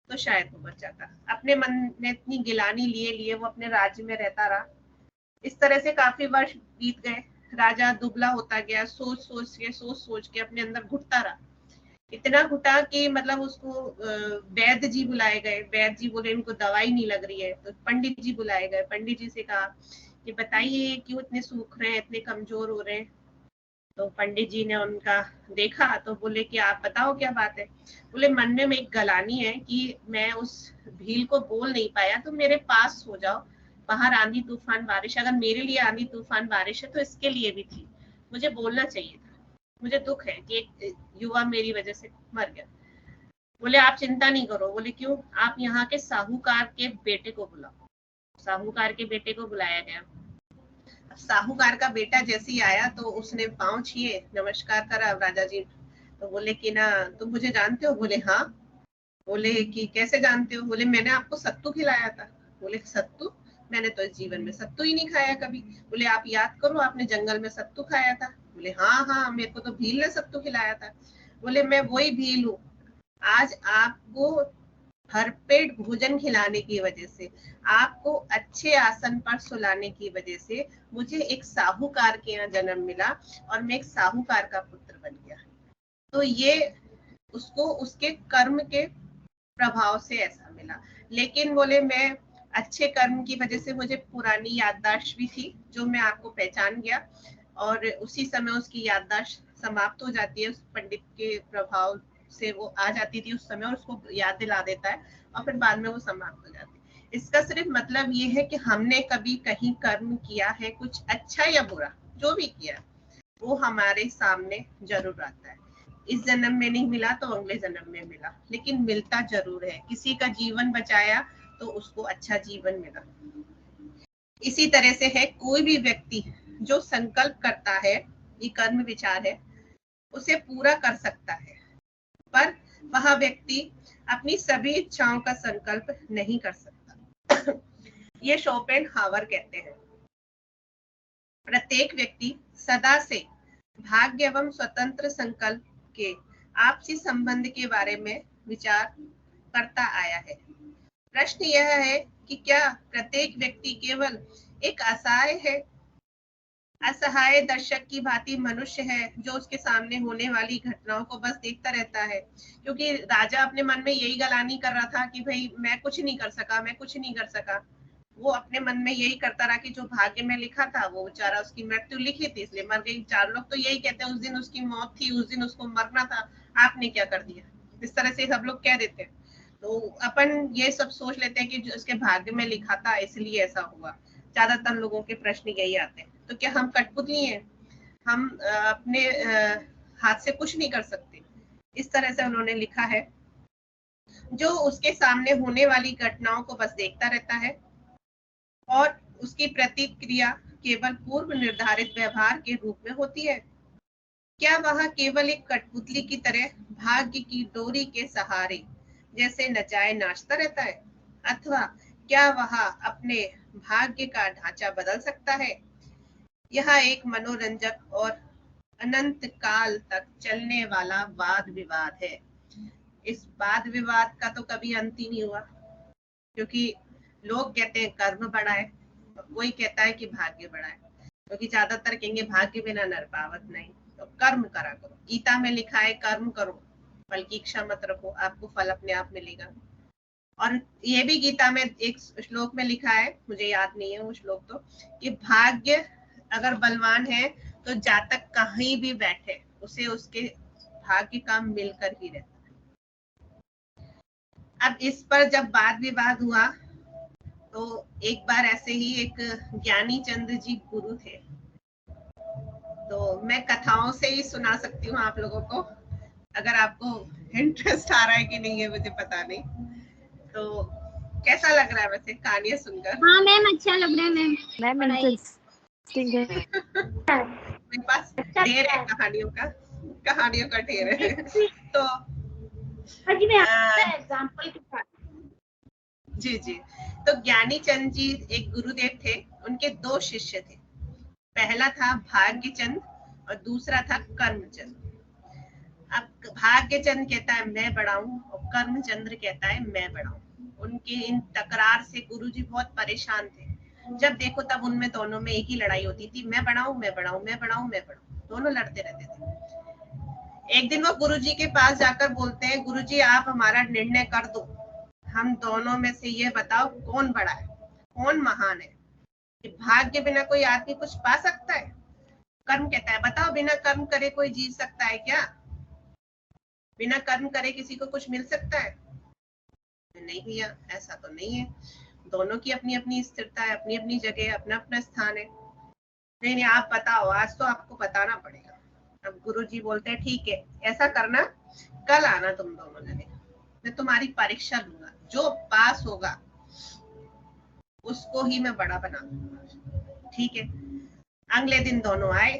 तो शायद वो बच जाता। अपने मन में इतनी गिलानी लिए लिए वो अपने राज्य में रहता रहा। इस तरह से काफी वर्ष बीत गए। राजा दुबला होता गया, सोच सोच के अपने अंदर घुटता रहा। इतना घुटा कि मतलब उसको वैद्य जी बुलाए गए। वैद्य जी बोले इनको दवाई नहीं लग रही है, तो पंडित जी बुलाए गए। पंडित जी से कहा कि बताइए क्यों इतने सूख रहे हैं, इतने कमजोर हो रहे हैं। तो पंडित जी ने उनका देखा तो बोले कि आप बताओ क्या बात है। बोले मन में एक गलानी है कि मैं उस भील को बोल नहीं पाया, तो मेरे पास सो जाओ। बाहर आंधी तूफान बारिश, अगर मेरे लिए आंधी तूफान बारिश है तो इसके लिए भी थी। मुझे बोलना चाहिए था। मुझे दुख है कि एक युवा मेरी वजह से मर गया। बोले आप चिंता नहीं करो। बोले क्यों? आप यहाँ के साहूकार के बेटे को बुलाओ। साहूकार के बेटे को बुलाया गया। साहूकार का बेटा जैसे ही आया तो उसने पांव छुए, नमस्कार करा राजा जी। तो बोले कि ना तुम मुझे जानते हो? बोले हाँ। बोले कि कैसे जानते हो? बोले मैंने आपको सत्तू खिलाया था। बोले सत्तू? मैंने तो इस जीवन में सत्तू ही नहीं खाया कभी। बोले आप याद करो, आपने जंगल में सत्तू खाया था। बोले हाँ हाँ, मेरे को तो भील ने सत्तू खिलाया था। बोले मैं वही भील हूँ। आज आपको भरपेट भोजन खिलाने की वजह से, आपको अच्छे आसन पर सुलाने की वजह से मुझे एक साहूकार के यहाँ जन्म मिला और मैं एक साहूकार का पुत्र बन गया। तो ये उसको उसके कर्म के प्रभाव से ऐसा मिला। लेकिन बोले मैं अच्छे कर्म की वजह से मुझे पुरानी याददाश्त भी थी, जो मैं आपको पहचान गया, और उसी समय उसकी याददाश्त समाप्त हो जाती है। उस पंडित के प्रभाव से वो आ जाती थी उस समय और उसको याद दिला देता है, और फिर बाद में वो समाप्त हो जाती है। इसका सिर्फ मतलब ये है कि हमने कभी कहीं कर्म किया है, कुछ अच्छा या बुरा जो भी किया, वो हमारे सामने जरूर आता है। इस जन्म में नहीं मिला तो अगले जन्म में मिला, लेकिन मिलता जरूर है। किसी का जीवन बचाया तो उसको अच्छा जीवन मिला। इसी तरह से है, कोई भी व्यक्ति जो संकल्प करता है, ये कर्म विचार है, उसे पूरा कर सकता है, पर वह व्यक्ति अपनी सभी इच्छाओं का संकल्प नहीं कर सकता। ये शोपेनहावर कहते हैं, प्रत्येक व्यक्ति सदा से भाग्य एवं स्वतंत्र संकल्प के आपसी संबंध के बारे में विचार करता आया है। प्रश्न यह है कि क्या प्रत्येक व्यक्ति केवल एक असहाय दर्शक की भांति मनुष्य है, जो उसके सामने होने वाली घटनाओं को बस देखता रहता है? क्योंकि राजा अपने मन में यही गलानी कर रहा था कि भाई मैं कुछ नहीं कर सका, मैं कुछ नहीं कर सका। वो अपने मन में यही करता रहा कि जो भाग्य में लिखा था, वो बेचारा उसकी मृत्यु लिखी थी इसलिए मर गई। 4 लोग तो यही कहते हैं उस दिन उसकी मौत थी, उस दिन उसको मरना था, आपने क्या कर दिया। इस तरह से सब लोग कह देते हैं। तो अपन ये सब सोच लेते हैं कि जो उसके भाग्य में लिखा था इसलिए ऐसा हुआ। ज्यादातर लोगों के प्रश्न यही आते हैं। तो क्या हम कठपुतली हैं? हम अपने हाथ से कुछ नहीं कर सकते? इस तरह से उन्होंने लिखा है, जो उसके सामने होने वाली घटनाओं को बस देखता रहता है और उसकी प्रतिक्रिया केवल पूर्व निर्धारित व्यवहार के रूप में होती है? क्या वह केवल एक कठपुतली की तरह भाग्य की डोरी के सहारे जैसे नचाए नाचता रहता है, अथवा क्या वह अपने भाग्य का ढांचा बदल सकता है? यह एक मनोरंजक और अनंत काल तक चलने वाला वाद विवाद है। इस वाद विवाद का तो कभी अंत ही नहीं हुआ, क्योंकि लोग कहते हैं कर्म बड़ा है, कोई कहता है कि भाग्य बड़ा है, क्योंकि ज्यादातर कहेंगे भाग्य बिना नर पावत नहीं, तो कर्म करा करो। गीता में लिखा है कर्म करो, फल की इच्छा मत रखो, आपको फल अपने आप मिलेगा। और ये भी गीता में एक श्लोक में लिखा है, मुझे याद नहीं है वो श्लोक तो, कि भाग्य अगर बलवान है तो जातक कहीं भी बैठे उसे उसके भाग्य का मिलकर ही रहता है। अब इस पर जब वाद विवाद हुआ तो एक बार ऐसे ही एक ज्ञानी चंद्र जी गुरु थे, तो मैं कथाओं से ही सुना सकती हूँ आप लोगों को, अगर आपको इंटरेस्ट आ रहा है कि नहीं है मुझे पता नहीं। तो कैसा लग रहा है वैसे कहानियां सुनकर? हाँ मैम अच्छा लग रहा है मैम। मैम इंटरेस्टिंग है। मेरे पास ढेर है कहानियों का ढेर है। तो एग्जांपल के साथ जी जी, तो ज्ञानी चंद जी एक गुरुदेव थे, उनके दो शिष्य थे। पहला था भाग्यचंद और दूसरा था कर्मचंद। अब भाग्यचंद कहता है मैं बड़ा हूँ और कर्मचंद्र कहता है मैं बड़ा हूँ। उनके इन तकरार से गुरुजी बहुत परेशान थे। जब देखो तब उनमें दोनों में एक ही लड़ाई होती थी, मैं बड़ा हूँ मैं बड़ा हूँ मैं बड़ा हूँ मैं बड़ा हूँ, दोनों लड़ते रहते थे। एक दिन वो गुरुजी के पास जाकर बोलते हैं, गुरुजी आप हमारा निर्णय कर दो, हम दोनों में से ये बताओ कौन बड़ा है, कौन महान है? भाग्य बिना कोई आदमी कुछ पा सकता है? कर्म कहता है बताओ बिना कर्म करे कोई जी सकता है क्या? बिना कर्म करे किसी को कुछ मिल सकता है? नहीं भैया, ऐसा तो नहीं है। दोनों की अपनी अपनी स्थिरता है, अपनी अपनी जगह, अपना अपना स्थान है। नहीं नहीं आप बताओ, आज तो आपको बताना पड़ेगा। अब गुरुजी बोलते हैं ठीक है, ऐसा करना, कल आना तुम दोनों जने, मैं तुम्हारी परीक्षा लूंगा, जो पास होगा उसको ही मैं बड़ा बना दूंगा। ठीक है। अगले दिन दोनों आए,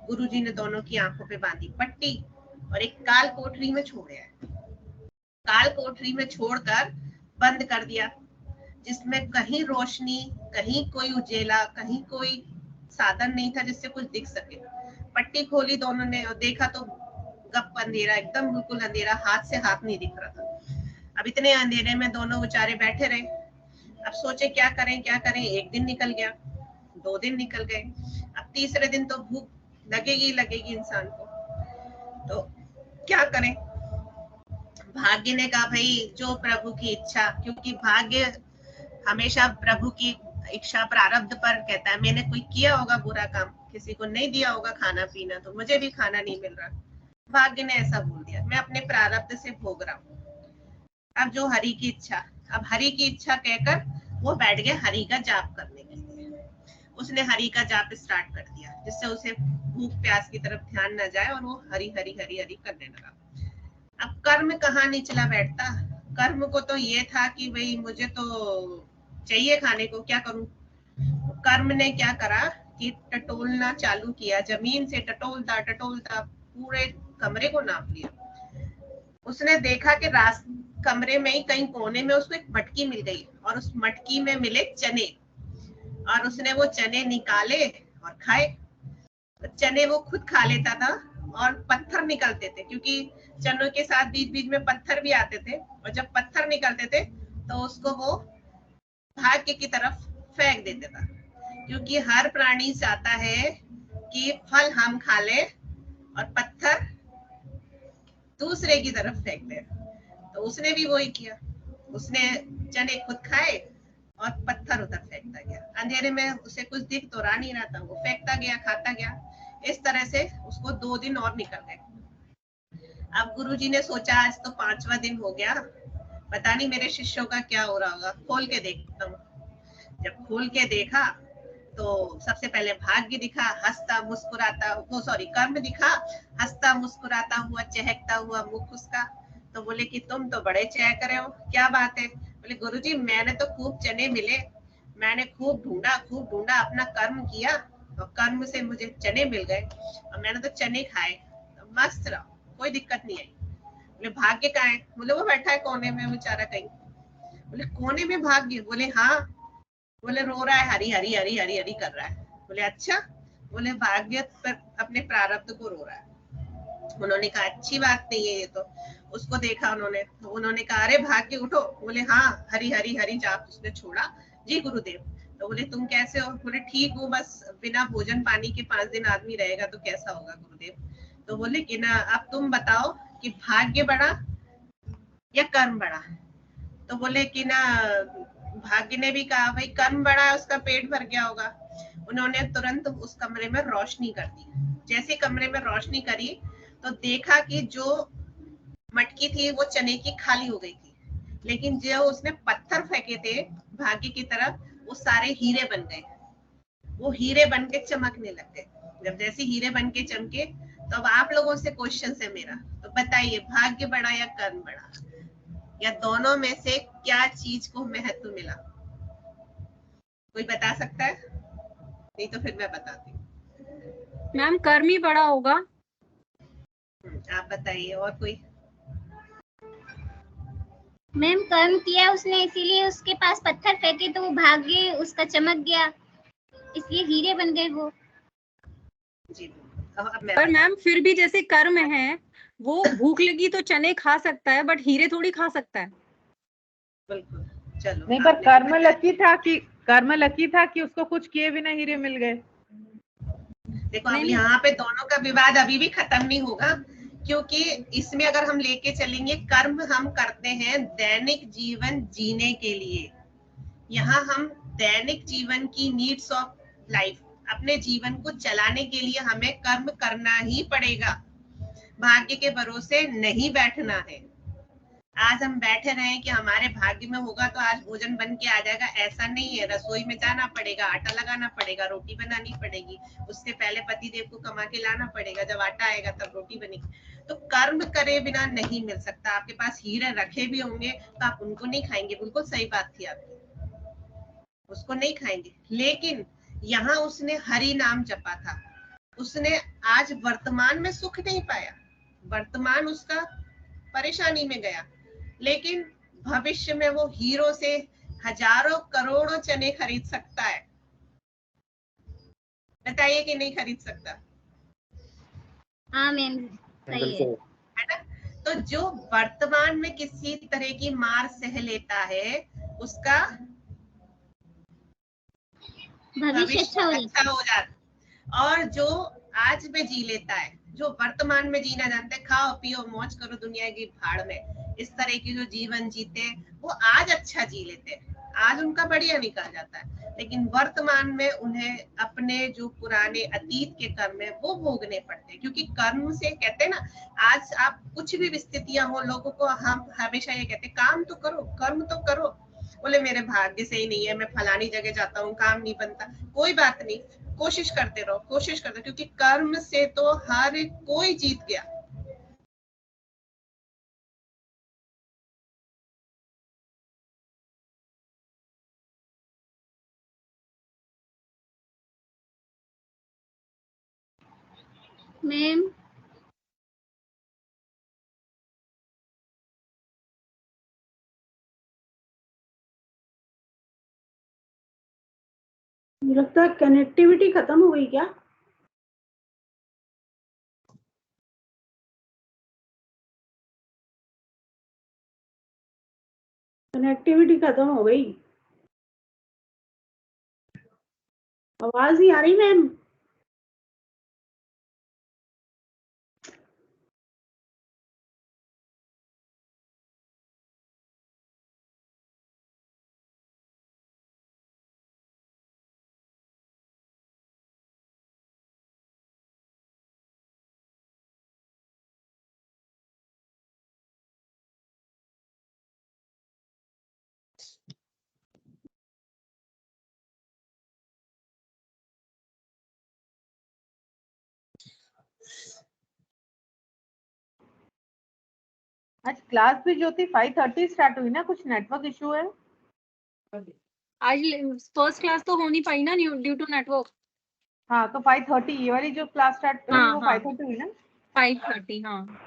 गुरुजी ने दोनों की आंखों पे बांधी पट्टी और एक काल कोठरी में छोड़ आए। काल कोठरी में छोड़कर बंद कर दिया, जिसमें कहीं रोशनी, कहीं कोई उजेला, कहीं कोई साधन नहीं था जिससे कुछ दिख सके। पट्टी खोली दोनों ने और देखा तो गप अंधेरा, एकदम बिल्कुल अंधेरा, हाथ से हाथ नहीं दिख रहा था। अब इतने अंधेरे में दोनों बेचारे बैठे रहे। अब सोचे क्या करें क्या करें। एक दिन निकल गया, 2 दिन निकल गए, अब तीसरे दिन तो भूख लगेगी लगेगी इंसान को, तो क्या करें? भाग्य ने कहा भाई जो प्रभु की इच्छा, क्योंकि भाग्य हमेशा प्रभु की इच्छा प्रारब्ध पर कहता है। मैंने कोई किया होगा बुरा काम, किसी को नहीं दिया होगा खाना पीना, तो मुझे भी खाना नहीं मिल रहा। भाग्य ने ऐसा बोल दिया, मैं अपने प्रारब्ध से भोग रहा हूँ, अब जो हरि की इच्छा। अब हरि की इच्छा कहकर वो बैठ गया हरि का जाप करने के लिए। उसने हरि का जाप स्टार्ट कर दिया, जिससे उसे भूख प्यास की तरफ ध्यान न जाए और वो हरि हरि हरि हरि करने लगा। अब कर्म कहाँ नहीं चला बैठता। कर्म को तो ये था कि भाई मुझे तो चाहिए खाने को, क्या करूं? कर्म ने क्या करा कि टटोलना चालू किया, जमीन से टटोलता टटोलता पूरे कमरे को नाप लिया। उसने देखा कि कमरे में ही कहीं कोने में उसको एक मटकी मिल गई और उस मटकी में मिले चने, और उसने वो चने निकाले और खाए। चने वो खुद खा लेता था और पत्थर निकलते थे, क्योंकि चनों के साथ बीच बीच में पत्थर भी आते थे, और जब पत्थर निकलते थे तो उसको वो भाग्य की तरफ फेंक देता था, क्योंकि हर प्राणी चाहता है कि फल हम खा ले और पत्थर दूसरे की तरफ फेंक दे। तो उसने भी वही किया, उसने चने खुद खाए और पत्थर उधर फेंकता गया। अंधेरे में उसे कुछ दिख तो रहा नहीं रहा था, वो फेंकता गया खाता गया। इस तरह से उसको 2 दिन और निकल गए। अब गुरुजी ने सोचा आज तो 5वां दिन हो गया, पता नहीं मेरे शिष्यों का क्या हो रहा होगा, खोल के देखता हूँ। जब खोल के देखा तो सबसे पहले भाग्य दिखा, हंसता मुस्कुराता, वो सॉरी कर्म दिखा, हंसता मुस्कुराता हुआ, चहकता हुआ मुख उसका। तो बोले कि तुम तो बड़े चहक रहे हो, क्या बात है? बोले गुरुजी मैंने तो खूब चने मिले, मैंने खूब ढूंढा, अपना कर्म किया और कर्म से मुझे चने मिल गए और मैंने तो चने खाए, तो मस्त रहा, कोई दिक्कत नहीं आई। बोले भाग्य कहाँ है? बोले वो बैठा है कोने में बेचारा कहीं। बोले कोने में भाग्य? बोले हाँ। बोले रो रहा है, हरी हरी हरी हरी हरी कर रहा है। बोले अच्छा। बोले भाग्य पर अपने प्रारब्ध को रो रहा है। उन्होंने कहा अच्छी बात नहीं है ये तो। उसको देखा उन्होंने, तो उन्होंने कहा अरे भाग्य उठो। बोले हाँ, हरी हरी हरी जाप उसने छोड़ा। जी गुरुदेव। तो बोले तुम कैसे हो? बोले ठीक हूँ, बस बिना भोजन पानी के 5 दिन आदमी रहेगा तो कैसा होगा गुरुदेव। तो बोले कि ना अब तुम बताओ कि भाग्य बड़ा या कर्म बड़ा? तो बोले कि ना भाग्य ने भी कहा भाई कर्म बड़ा है, उसका पेट भर गया होगा। उन्होंने तुरंत उस कमरे में रोशनी कर दी। जैसे कमरे में रोशनी करी तो देखा कि जो मटकी थी वो चने की खाली हो गई थी, लेकिन जो उसने पत्थर फेंके थे भाग्य की तरफ, वो सारे हीरे बन गए। वो हीरे बन के चमकने लग गए। जब जैसे हीरे बन के चमके, तो अब आप लोगों से क्वेश्चन है मेरा, तो बताइए भाग्य बड़ा या कर्म बड़ा, या दोनों में से क्या चीज को महत्व मिला? कोई बता सकता है? नहीं तो फिर मैं बताती हूँ। मैम कर्म ही बड़ा होगा। आप बताइए, और कोई? मैम कर्म किया उसने, इसीलिए उसके पास पत्थर फेंके तो वो भाग्य उसका चमक गया, इसलिए हीरे बन गए वो। जी अब मैं पर मैम फिर भी जैसे कर्म है, वो भूख लगी तो चने खा सकता है, बट हीरे थोड़ी खा सकता है। बिल्कुल। चलो नहीं, पर कर्म लकी था कि उसको कुछ किए बिना हीरे मिल गए। देखो अब यहाँ पे दोनों का विवाद अभी भी खत्म नहीं होगा, क्योंकि इसमें अगर हम लेके चलेंगे कर्म हम करते हैं दैनिक जीवन जीने के लिए। यहाँ हम दैनिक जीवन की नीड्स ऑफ लाइफ, अपने जीवन को चलाने के लिए हमें कर्म करना ही पड़ेगा। भाग्य के भरोसे नहीं बैठना है। आज हम बैठे रहे कि हमारे भाग्य में होगा तो आज भोजन बन के आ जाएगा, ऐसा नहीं है। रसोई में जाना पड़ेगा, आटा लगाना पड़ेगा, रोटी बनानी पड़ेगी, उससे पहले पति देव को कमा के लाना पड़ेगा, जब आटा आएगा तब रोटी बनेगी। तो कर्म करे बिना नहीं मिल सकता। आपके पास हीरे रखे भी होंगे तो आप उनको नहीं खाएंगे, बिल्कुल सही बात थी आपकी, उसको नहीं खाएंगे। लेकिन यहाँ उसने हरि नाम जपा था, उसने आज वर्तमान में सुख नहीं पाया, वर्तमान उसका परेशानी में गया, लेकिन भविष्य में वो हीरो से हजारों करोड़ों चने खरीद सकता है। बताइए कि नहीं खरीद सकता? हाँ मैम सही है ना? तो जो वर्तमान में किसी तरह की मार सह लेता है, उसका भविष्य अच्छा हो जाता। और जो आज में जी लेता है, जो वर्तमान में जीना जानते हैं, खाओ पियो मौज करो दुनिया की भाड़ में, इस तरह की जो जीवन जीते हैं वो आज अच्छा जी लेते हैं, आज उनका बढ़िया निकल जाता है। लेकिन वर्तमान में उन्हें अपने जो पुराने अतीत के कर्म है वो भोगने पड़ते हैं, क्योंकि कर्म से कहते हैं ना, आज आप कुछ भी स्थितियां हो, लोगों को हम हमेशा ये कहते हैं काम तो करो, कर्म तो करो। बोले मेरे भाग्य से ही नहीं है, मैं फलानी जगह जाता हूँ, काम नहीं बनता। कोई बात नहीं, कोशिश करते रहो, कोशिश करते, क्योंकि कर्म से तो हर कोई जीत गया। मैम मुझे लगता है कनेक्टिविटी खत्म हो गई क्या? कनेक्टिविटी खत्म हो गई, आवाज नहीं आ रही मैम। आज क्लास भी ज्योति 5:30 स्टार्ट हुई ना, कुछ नेटवर्क इशू है? आज फर्स्ट क्लास तो हो नहीं पाई ना ड्यू टू नेटवर्क। हाँ तो 5:30 ये वाली जो क्लास स्टार्ट हुई वो 5:30 हुई ना। 5:30 हाँ।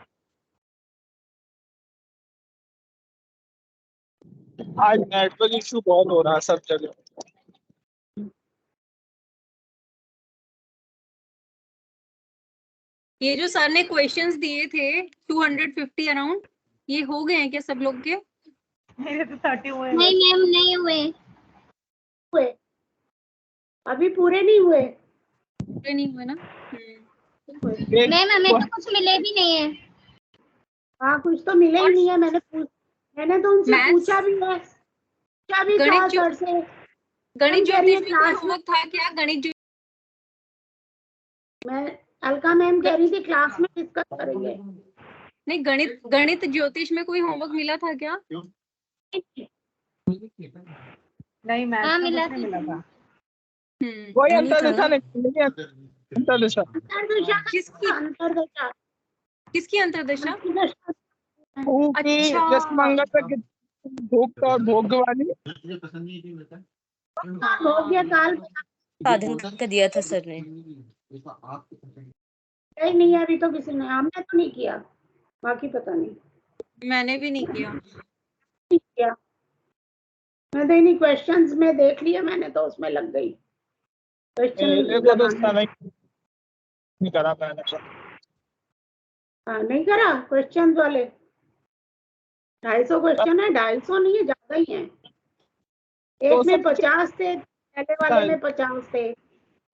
आज नेटवर्क इशू बहुत हो रहा है सब जगह। ये जो सर ने क्वेश्चंस दिए थे 250 अराउंड, ये हो गए हैं क्या सब लोग के? मेरे तो 30 हुए। नहीं मैम नहीं हुए, अभी पूरे नहीं हुए। पूरे नहीं हुए ना। मैम हमें तो कुछ मिले भी नहीं है। हाँ कुछ तो मिले ही नहीं है। मैंने तो उनसे पूछा भी है, पूछा भी था सर से। गणित ज्योतिष में कोई होमवर्क था क्या? गणित मैं अलका मैम कह रही थी क्लास में डिस्कस करेंगे। नहीं, गणित ज्योतिष में कोई होमवर्क मिला था क्या? नहीं मैम हाँ मिला था। कोई अंतर्दशा नहीं, अंतर्दशा किसकी अंतर्दशा? अच्छा, जैसे मंगल पे भोग और भोग वाली साधन का दिया था सर ने। नहीं अभी तो किसी ने, हमने तो नहीं किया, बाकी पता नहीं। मैंने भी नहीं किया। मैं तो इन्हीं क्वेश्चंस में देख लिया मैंने, तो उसमें लग गई। नहीं करा मैंने। हाँ नहीं करा क्वेश्चंस वाले। 250 क्वेश्चन है, 250 नहीं है, ज्यादा ही है। एक में 50 थे, पहले वाले में 50 थे,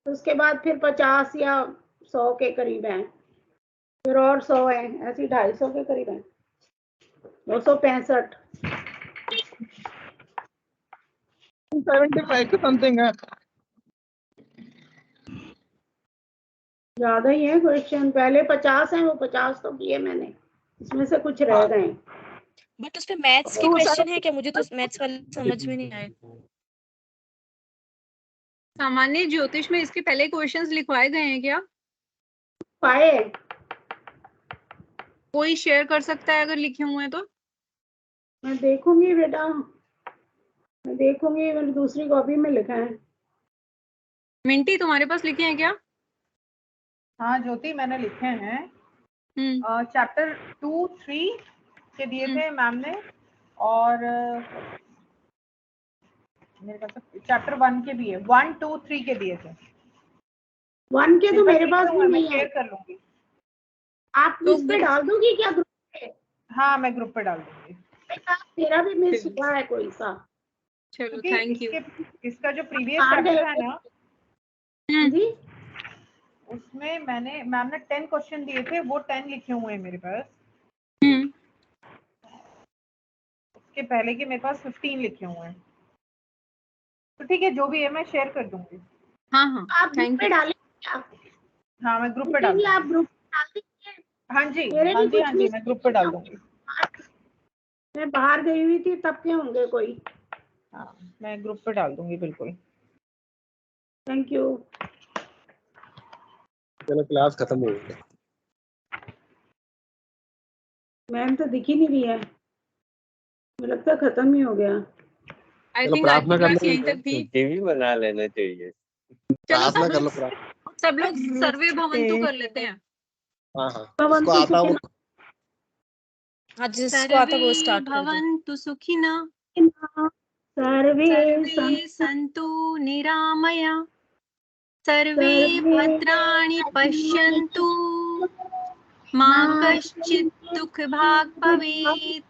उसके बाद फिर 50 या 100 के करीब हैं, फिर और 100 है, ऐसे 250 के करीब है। 265 75 का समथिंग है। ज्यादा ही है क्वेश्चन। पहले 50 है, वो 50 तो किए मैंने, इसमें से कुछ रह गए। बट उसमें मैथ्स के क्वेश्चन है क्या? मुझे तो मैथ्स वाले समझ में नहीं आए। सामान्य ज्योतिष में इसके पहले क्वेश्चंस लिखवाए गए हैं क्या? पाए कोई शेयर कर सकता है अगर लिखे हुए हैं तो? मैं देखूंगी बेटा, मैं देखूंगी, मैंने दूसरी कॉपी में लिखा है। मिंटी तुम्हारे पास लिखे हैं क्या? हाँ ज्योति मैंने लिखे हैं। चैप्टर 2-3 के दिए थे मैम ने, और मेरे पास चैप्टर 1 के भी है, 1, 2, 3 के दिए थे। 1 के तो मेरे पास भी नहीं है। शेयर कर लूंगी। आप इस पे डाल दोगी क्या ग्रुप पे? हाँ मैं ग्रुप पे डाल दूंगी। मेरा भी मिस हुआ है कोई सा। चलो थैंक यू। इसका जो प्रीवियस चैप्टर है ना जी, उसमें मैम ने 10 क्वेश्चन दिए थे, वो 10 लिखे हुए हैं मेरे पास। उसके पहले के मेरे पास 15 लिखे हुए हैं। तो ठीक है, जो भी है मैं शेयर कर दूंगी। हाँ आप ग्रुप पे डालेंगे? हाँ मैं ग्रुप पे डाल दूंगी। आप ग्रुप पे डाल दीजिए। हाँ जी मैं ग्रुप पे डाल दूंगी। मैं बाहर गई हुई थी तब के होंगे कोई। हाँ मैं ग्रुप पे डाल दूंगी बिल्कुल। Thank you. चलो क्लास खत्म हो गई। मैम तो दिख ही नहीं रही है, मुझे लगता है खत्म ही हो गया। आई थिंक आज की क्लास यहीं तक थी। टीवी बना लेना चाहिए। चलो सब लोग सर्वे भवंतु कर लेते हैं। हाँ उसको आता वो आज जिसको आता वो स्टार्ट कर दो। भवन्तु सुखिनः सर्वे सन्तु निरामया, सर्वे भद्राणि पश्यन्तु, मा कश्चित् दुःखभाग् भवेत्।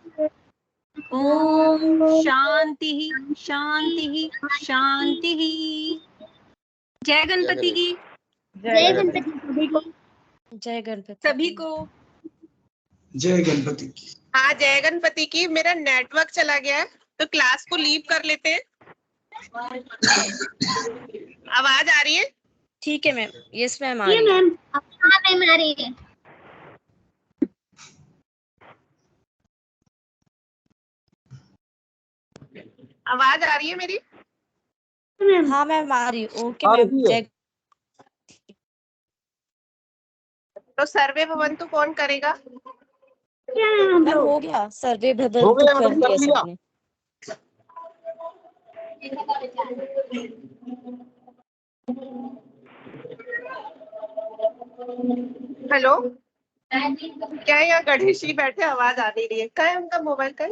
ओम शांति शांति शांति। जय गणपति की। जय गणपति को। जय गणपति सभी को जय गणपति की। हाँ जय गणपति की। मेरा नेटवर्क चला गया है तो क्लास को लीव कर लेते हैं। आवाज आ रही है? ठीक है मैम। यस मैम आ रही है। मैम हाँ मैम आ रही है। आवाज आ रही है मेरी? हाँ मैम आ रही है। Okay ma'am. जय। तो सर्वे भवन्तु कौन करेगा? मैम हो गया सर्वे भवन्तु कर दिया सबने। हेलो, क्या यहाँ गणेश जी बैठे, आवाज आ नहीं रही है? क्या है उनका मोबाइल का?